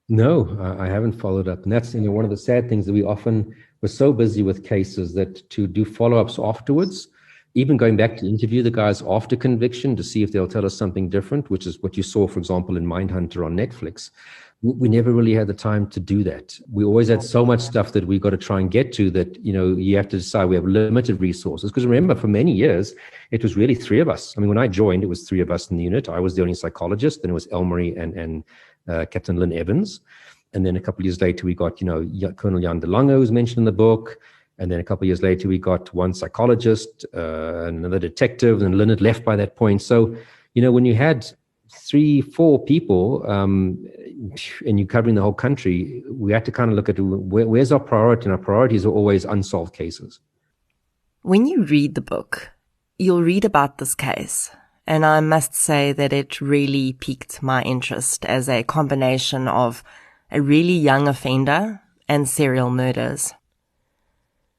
No, I haven't followed up. And that's, you know, one of the sad things that we often were so busy with cases that to do follow-ups afterwards, even going back to interview the guys after conviction to see if they'll tell us something different, which is what you saw, for example, in Mindhunter on Netflix. We never really had the time to do that. We always had so much stuff that we got to try and get to that, you know, you have to decide we have limited resources. Because remember, for many years, it was really three of us. I mean, when I joined, it was three of us in the unit. I was the only psychologist, then it was Elmarie and Captain Lynn Evans. And then a couple of years later, we got, Colonel Jan de Lange, who's mentioned in the book. And then a couple of years later, we got one psychologist, another detective, and Lynette left by that point. So, when you had 3-4 people, and you're covering the whole country, we had to kind of look at where's our priority, and our priorities are always unsolved cases. When you read the book, you'll read about this case, and I must say that it really piqued my interest as a combination of a really young offender and serial murders.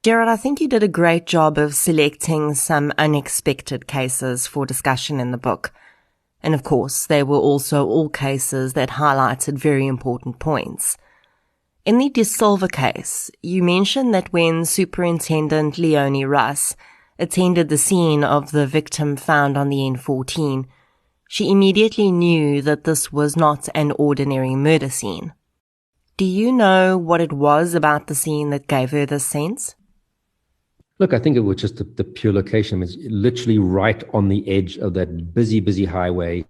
Gerard, I think you did a great job of selecting some unexpected cases for discussion in the book. And of course, they were also all cases that highlighted very important points. In the De Silva case, you mentioned that when Superintendent Leonie Russ attended the scene of the victim found on the N14, she immediately knew that this was not an ordinary murder scene. Do you know what it was about the scene that gave her this sense? Look, I think it was just the pure location. It's literally right on the edge of that busy highway,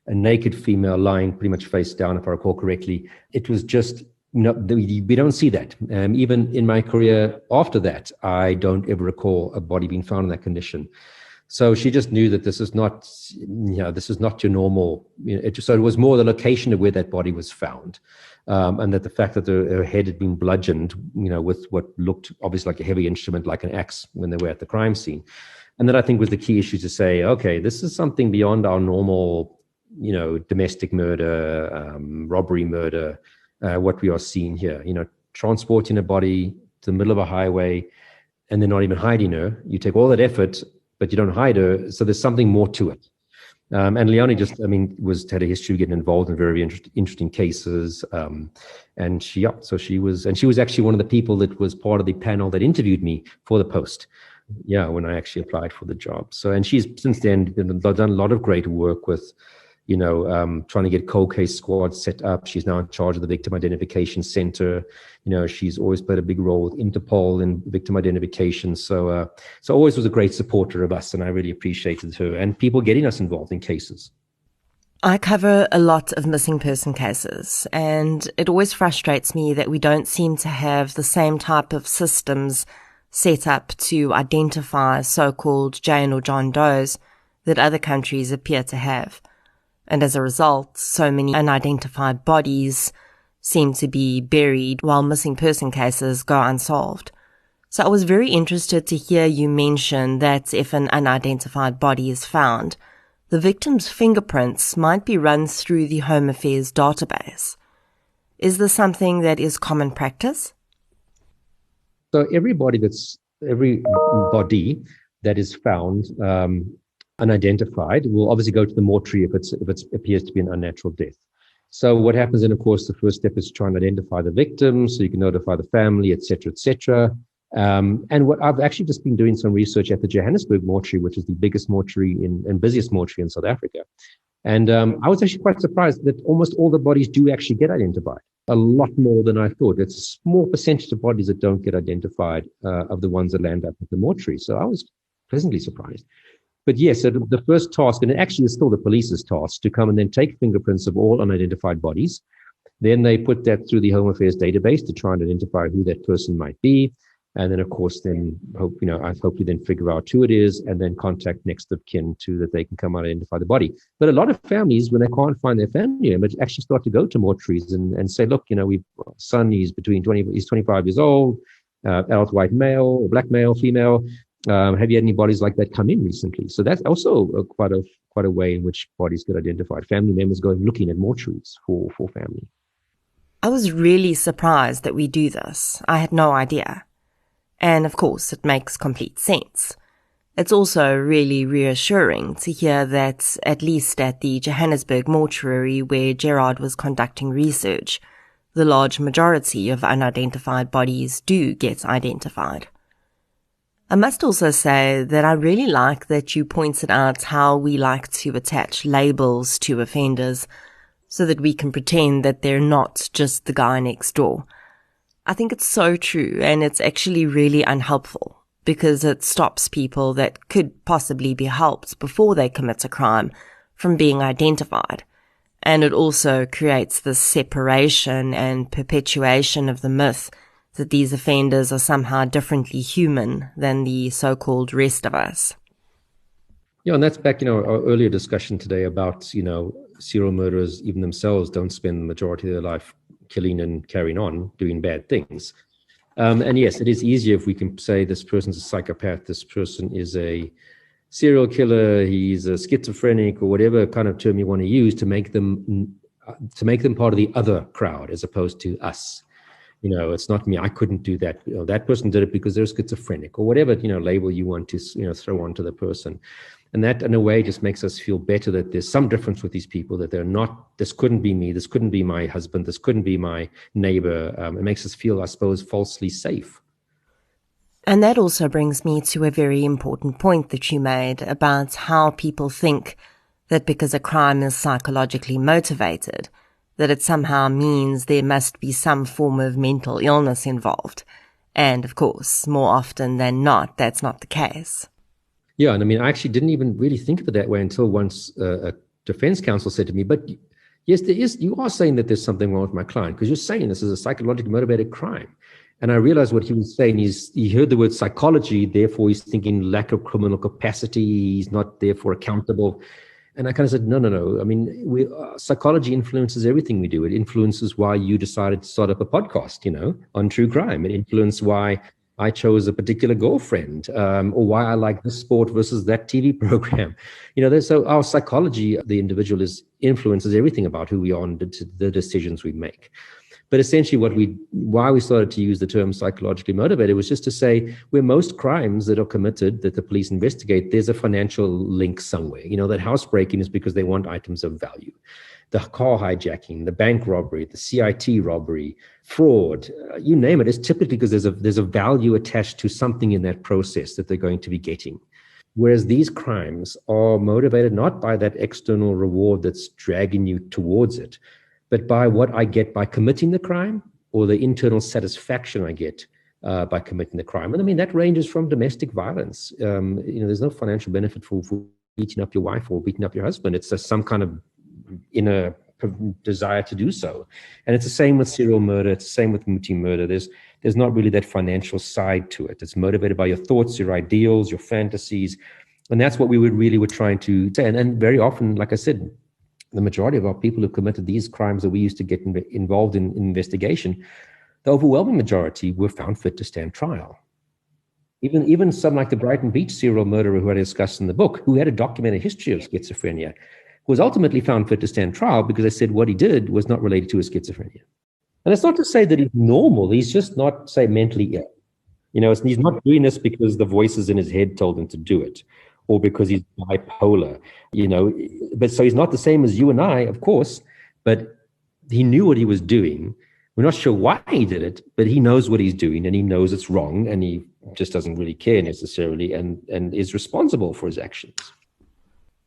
a naked female lying pretty much face down, if I recall correctly. It was just, we don't see that. Even in my career after that, I don't ever recall a body being found in that condition. So she just knew that this is not your normal. So it was more the location of where that body was found. And that the fact that her head had been bludgeoned, with what looked obviously like a heavy instrument, like an axe, when they were at the crime scene. And that I think was the key issue to say, okay, this is something beyond our normal, domestic murder, robbery murder, what we are seeing here. Transporting a body to the middle of a highway and then not even hiding her. You take all that effort, but you don't hide her. So there's something more to it. And Leonie had a history of getting involved in very interesting cases. And she was actually one of the people that was part of the panel that interviewed me for the Post. Yeah, when I actually applied for the job. So, and she's since then done a lot of great work with, trying to get cold case squads set up. She's now in charge of the Victim Identification Center. She's always played a big role with Interpol in victim identification. So always was a great supporter of us, and I really appreciated her and people getting us involved in cases. I cover a lot of missing person cases, and it always frustrates me that we don't seem to have the same type of systems set up to identify so-called Jane or John Does that other countries appear to have. And as a result, so many unidentified bodies seem to be buried while missing person cases go unsolved. So I was very interested to hear you mention that if an unidentified body is found, the victim's fingerprints might be run through the Home Affairs database. Is this something that is common practice? So every body that is found unidentified will obviously go to the mortuary if it appears to be an unnatural death. So what happens then, of course, the first step is to try and identify the victim, so you can notify the family, et cetera, et cetera. And what I've actually just been doing some research at the Johannesburg mortuary, which is the biggest mortuary and busiest mortuary in South Africa. And I was actually quite surprised that almost all the bodies do actually get identified, a lot more than I thought. It's a small percentage of bodies that don't get identified of the ones that land up at the mortuary. So I was pleasantly surprised. But yes, so the first task, and it actually is still the police's task, to come and then take fingerprints of all unidentified bodies. Then they put that through the Home Affairs database to try and identify who that person might be. And then, of course, then hopefully then figure out who it is and then contact next of kin to that they can come out and identify the body. But a lot of families, when they can't find their family members, actually start to go to mortuaries and say, look, son, he's 25 years old, adult white male, black male, female. Have you had any bodies like that come in recently? So that's also quite a way in which bodies get identified. Family members going looking at mortuaries for family. I was really surprised that we do this. I had no idea. And of course, it makes complete sense. It's also really reassuring to hear that, at least at the Johannesburg mortuary where Gerard was conducting research, the large majority of unidentified bodies do get identified. I must also say that I really like that you pointed out how we like to attach labels to offenders so that we can pretend that they're not just the guy next door. I think it's so true, and it's actually really unhelpful because it stops people that could possibly be helped before they commit a crime from being identified. And it also creates this separation and perpetuation of the myth that these offenders are somehow differently human than the so-called rest of us. Yeah, and that's back, our earlier discussion today about, serial murderers, even themselves, don't spend the majority of their life killing and carrying on, doing bad things. And yes, it is easier if we can say this person's a psychopath, this person is a serial killer, he's a schizophrenic, or whatever kind of term you want to use to make them part of the other crowd as opposed to us. It's not me. I couldn't do that. That person did it because they're schizophrenic, or whatever label you want to throw onto the person. And that, in a way, just makes us feel better that there's some difference with these people, that they're not, this couldn't be me, this couldn't be my husband, this couldn't be my neighbor. It makes us feel, I suppose, falsely safe. And that also brings me to a very important point that you made about how people think that because a crime is psychologically motivated, that it somehow means there must be some form of mental illness involved. And of course, more often than not, that's not the case. Yeah, and I actually didn't even really think of it that way until once a defense counsel said to me, but yes, you are saying that there's something wrong with my client, because you're saying this is a psychologically motivated crime. And I realized what he was saying is he heard the word psychology, therefore he's thinking lack of criminal capacity, he's not therefore accountable. And I kind of said, no. Psychology influences everything we do. It influences why you decided to start up a podcast, on true crime. It influenced why I chose a particular girlfriend, or why I like this sport versus that TV program. So our psychology, the individual, influences everything about who we are and the decisions we make. But essentially why we started to use the term psychologically motivated was just to say where most crimes that are committed that the police investigate, there's a financial link somewhere. That housebreaking is because they want items of value. The car hijacking, the bank robbery, the CIT robbery, fraud, you name it, it's typically because there's a value attached to something in that process that they're going to be getting. Whereas these crimes are motivated not by that external reward that's dragging you towards it, but by what I get by committing the crime or the internal satisfaction I get by committing the crime. And that ranges from domestic violence. There's no financial benefit for beating up your wife or beating up your husband. It's some kind of inner desire to do so. And it's the same with serial murder. It's the same with committing murder. There's not really that financial side to it. It's motivated by your thoughts, your ideals, your fantasies. And that's what we were trying to say. And very often, like I said, the majority of our people who committed these crimes that we used to get involved in investigation, the overwhelming majority were found fit to stand trial. Even some like the Brighton Beach serial murderer who I discussed in the book, who had a documented history of schizophrenia, was ultimately found fit to stand trial because they said what he did was not related to his schizophrenia. And it's not to say that he's normal. He's just not, say, mentally ill. He's not doing this because the voices in his head told him to do it, or because he's bipolar, But so he's not the same as you and I, of course, but he knew what he was doing. We're not sure why he did it, but he knows what he's doing and he knows it's wrong and he just doesn't really care necessarily and is responsible for his actions.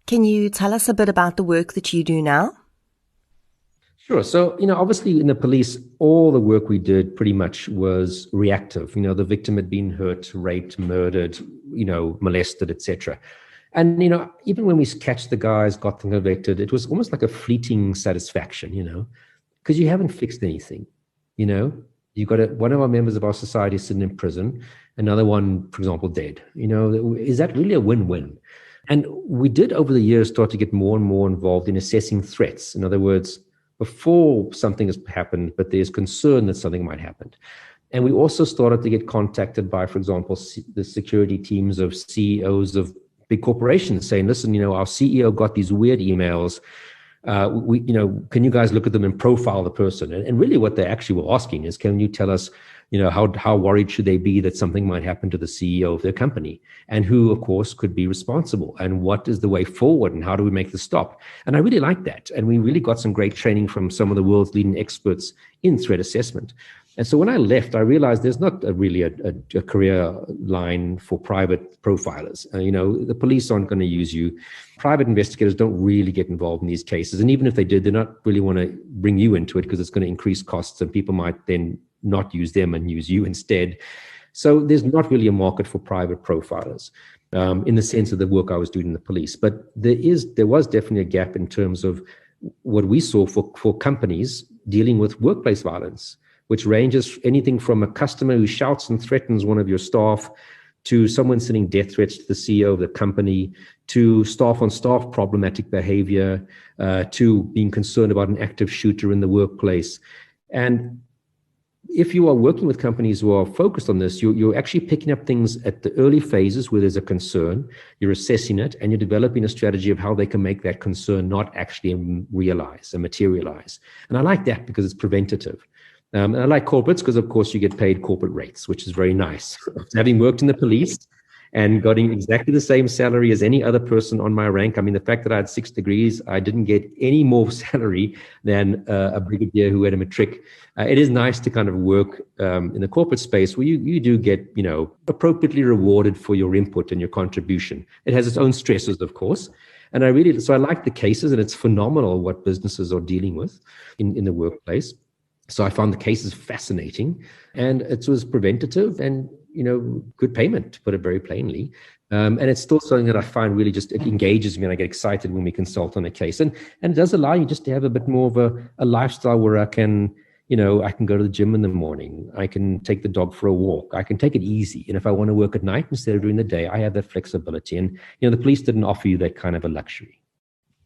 Can you tell us a bit about the work that you do now? Sure. So, obviously in the police, all the work we did pretty much was reactive. The victim had been hurt, raped, murdered, molested, etc. And, even when we catch the guys, got them convicted, it was almost like a fleeting satisfaction, because you haven't fixed anything. You've got one of our members of our society sitting in prison, another one, for example, dead. Is that really a win-win? And we did over the years start to get more and more involved in assessing threats. In other words, before something has happened, but there's concern that something might happen. And we also started to get contacted by, for example, the security teams of CEOs of big corporations saying, listen, our CEO got these weird emails. Can you guys look at them and profile the person? And really what they actually were asking is, can you tell us, how worried should they be that something might happen to the CEO of their company, and who, of course, could be responsible, and what is the way forward, and how do we make the stop? And I really like that. And we really got some great training from some of the world's leading experts in threat assessment. And so when I left, I realized there's not really a career line for private profilers. The police aren't going to use you. Private investigators don't really get involved in these cases. And even if they did, they don't really want to bring you into it because it's going to increase costs and people might then not use them and use you instead. So there's not really a market for private profilers in the sense of the work I was doing in the police. But there was definitely a gap in terms of what we saw for companies dealing with workplace violence, which ranges anything from a customer who shouts and threatens one of your staff, to someone sending death threats to the CEO of the company, to staff-on-staff problematic behavior, to being concerned about an active shooter in the workplace. And if you are working with companies who are focused on this, you're actually picking up things at the early phases where there's a concern, you're assessing it, and you're developing a strategy of how they can make that concern not actually realize and materialize. And I like that because it's preventative. And I like corporates because, of course, you get paid corporate rates, which is very nice. Having worked in the police and getting exactly the same salary as any other person on my rank. I mean, the fact that I had 6 degrees, I didn't get any more salary than a brigadier who had a matric. It is nice to kind of work in the corporate space where you do get, appropriately rewarded for your input and your contribution. It has its own stresses, of course. And I like the cases, and it's phenomenal what businesses are dealing with in the workplace. So I found the cases fascinating, and it was preventative and, good payment, to put it very plainly. And it's still something that I find really just, it engages me, and I get excited when we consult on a case. And it does allow you just to have a bit more of a lifestyle where I can go to the gym in the morning. I can take the dog for a walk. I can take it easy. And if I want to work at night instead of during the day, I have that flexibility. And, the police didn't offer you that kind of a luxury.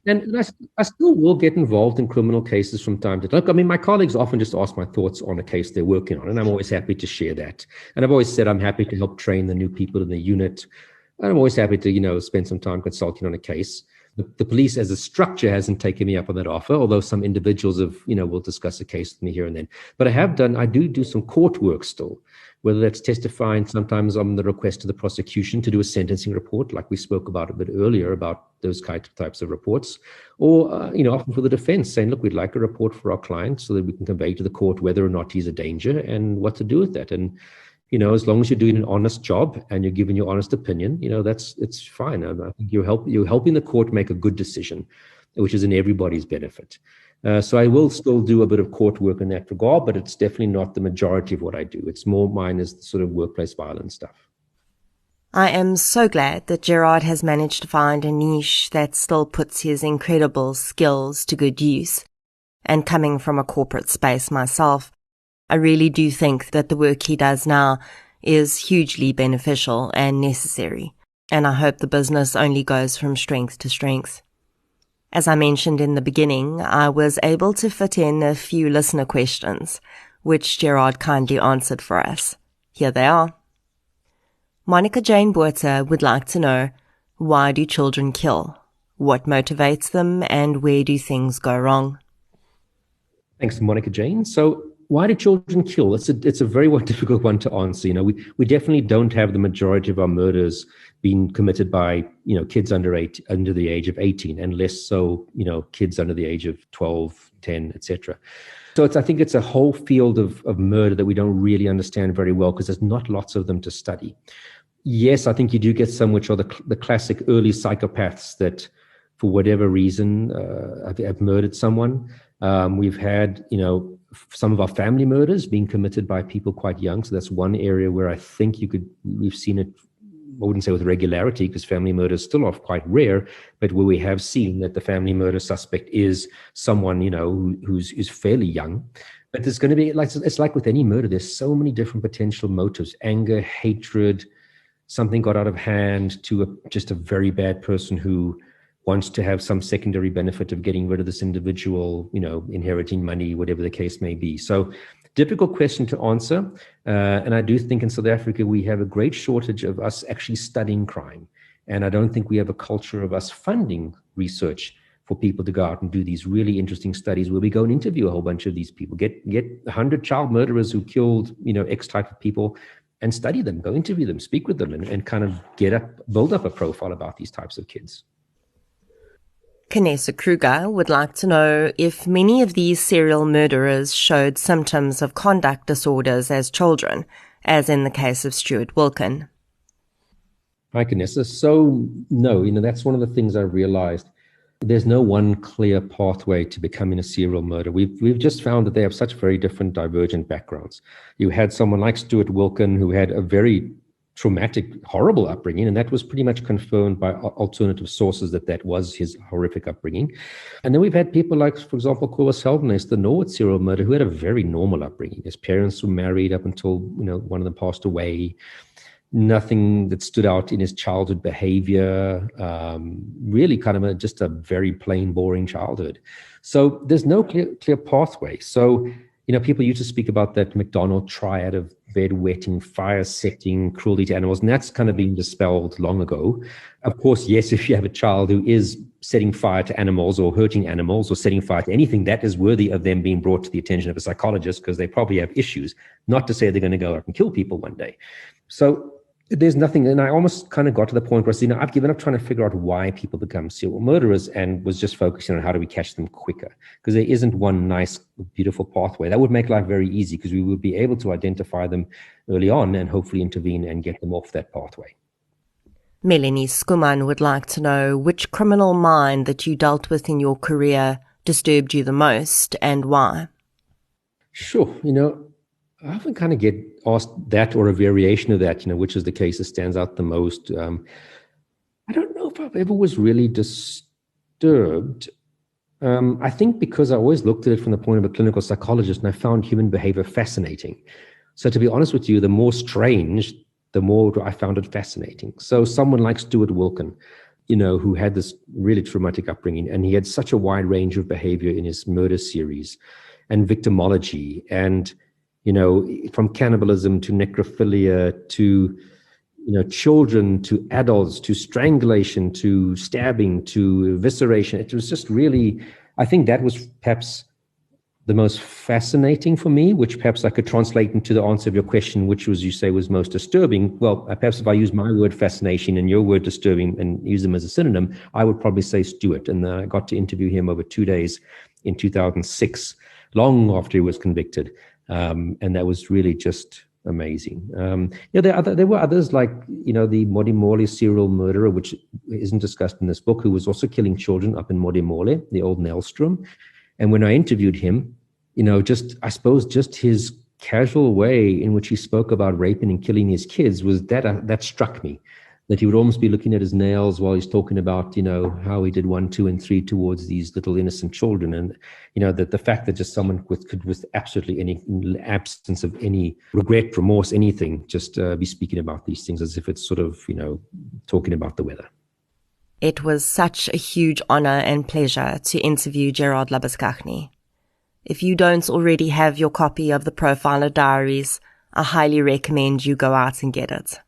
And I still will get involved in criminal cases from time to time. I mean, my colleagues often just ask my thoughts on a case they're working on, and I'm always happy to share that. And I've always said I'm happy to help train the new people in the unit. And I'm always happy to, spend some time consulting on a case. The police as a structure hasn't taken me up on that offer, although some individuals have, will discuss a case with me here and then. But I do some court work still, whether that's testifying sometimes on the request of the prosecution to do a sentencing report, like we spoke about a bit earlier about those types of reports, or, often for the defense saying, look, we'd like a report for our client so that we can convey to the court whether or not he's a danger and what to do with that. And, as long as you're doing an honest job and you're giving your honest opinion, it's fine. I think you're helping the court make a good decision, which is in everybody's benefit. So I will still do a bit of court work in that regard, but it's definitely not the majority of what I do. It's more mine is the sort of workplace violence stuff. I am so glad that Gerard has managed to find a niche that still puts his incredible skills to good use. And coming from a corporate space myself, I really do think that the work he does now is hugely beneficial and necessary, and I hope the business only goes from strength to strength. As I mentioned in the beginning, I was able to fit in a few listener questions, which Gerard kindly answered for us. Here they are. Monica Jane Buerta would like to know, why do children kill? What motivates them, and where do things go wrong? Thanks, Monica Jane. So, why do children kill? It's a very difficult one to answer. We definitely don't have the majority of our murders being committed by kids under the age of 18, and less so kids under the age of 12, 10, etc. So I think it's a whole field of murder that we don't really understand very well because there's not lots of them to study. Yes, I think you do get some which are the classic early psychopaths that, for whatever reason, have murdered someone. We've had some of our family murders being committed by people quite young. So that's one area where I think we've seen it, I wouldn't say with regularity because family murders still are quite rare, but where we have seen that the family murder suspect is someone, who's fairly young. But there's going to be, it's like with any murder, there's so many different potential motives: anger, hatred, something got out of hand, to just a very bad person who wants to have some secondary benefit of getting rid of this individual, inheriting money, whatever the case may be. So difficult question to answer. And I do think in South Africa, we have a great shortage of us actually studying crime. And I don't think we have a culture of us funding research for people to go out and do these really interesting studies where we go and interview a whole bunch of these people, get 100 child murderers who killed, X type of people, and study them, go interview them, speak with them, and kind of build up a profile about these types of kids. Kanessa Kruger would like to know if many of these serial murderers showed symptoms of conduct disorders as children, as in the case of Stuart Wilkin. Hi, Kanessa. So, no, that's one of the things I realized. There's no one clear pathway to becoming a serial murderer. We've just found that they have such very different divergent backgrounds. You had someone like Stuart Wilkin who had a very traumatic, horrible upbringing. And that was pretty much confirmed by alternative sources that was his horrific upbringing. And then we've had people like, for example, Kobus Heldenes, the Norwood serial murderer, who had a very normal upbringing. His parents were married up until, one of them passed away. Nothing that stood out in his childhood behavior, really kind of just a very plain, boring childhood. So there's no clear pathway. So, people used to speak about that McDonald triad of bedwetting, fire setting, cruelty to animals, and that's kind of been dispelled long ago. Of course, yes, if you have a child who is setting fire to animals or hurting animals or setting fire to anything, that is worthy of them being brought to the attention of a psychologist because they probably have issues, not to say they're going to go out and kill people one day. So there's nothing, and I almost kind of got to the point where I said, I've given up trying to figure out why people become serial murderers and was just focusing on how do we catch them quicker, because there isn't one nice, beautiful pathway. That would make life very easy because we would be able to identify them early on and hopefully intervene and get them off that pathway. Melanie Skuman would like to know which criminal mind that you dealt with in your career disturbed you the most and why. Sure. I often kind of get asked that or a variation of that, which is the case that stands out the most. I don't know if I've ever was really disturbed. I think because I always looked at it from the point of a clinical psychologist and I found human behavior fascinating. So to be honest with you, the more strange, the more I found it fascinating. So someone like Stuart Wilkin, who had this really traumatic upbringing, and he had such a wide range of behavior in his murder series and victimology and from cannibalism to necrophilia to, children to adults to strangulation to stabbing to evisceration. It was just really, I think that was perhaps the most fascinating for me, which perhaps I could translate into the answer of your question, which was, you say, was most disturbing. Well, perhaps if I use my word fascination and your word disturbing and use them as a synonym, I would probably say Stuart. And I got to interview him over 2 days in 2006, long after he was convicted. And that was really just amazing. There were others like, the Modimolle serial murderer, which isn't discussed in this book, who was also killing children up in Modimolle, the old Nelstrom. And when I interviewed him, I suppose just his casual way in which he spoke about raping and killing his kids was that struck me. That he would almost be looking at his nails while he's talking about, how he did 1, 2, and 3 towards these little innocent children. And, that the fact that just someone could with absolutely any absence of any regret, remorse, anything, just be speaking about these things as if it's sort of, talking about the weather. It was such a huge honor and pleasure to interview Gerard Labuschagne. If you don't already have your copy of the Profiler Diaries, I highly recommend you go out and get it.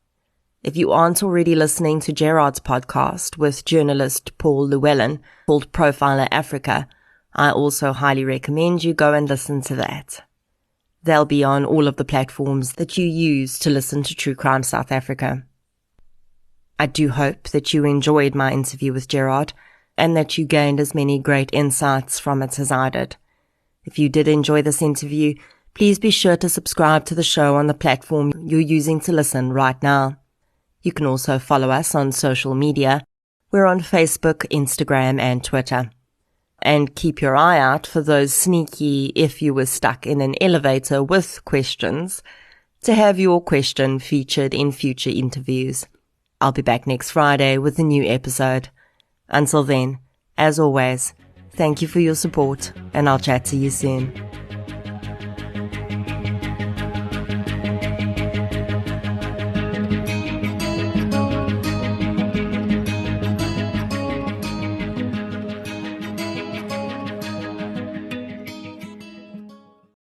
If you aren't already listening to Gerard's podcast with journalist Paul Llewellyn called Profiler Africa, I also highly recommend you go and listen to that. They'll be on all of the platforms that you use to listen to True Crime South Africa. I do hope that you enjoyed my interview with Gerard and that you gained as many great insights from it as I did. If you did enjoy this interview, please be sure to subscribe to the show on the platform you're using to listen right now. You can also follow us on social media. We're on Facebook, Instagram, and Twitter. And keep your eye out for those sneaky if you were stuck in an elevator with questions to have your question featured in future interviews. I'll be back next Friday with a new episode. Until then, as always, thank you for your support, and I'll chat to you soon.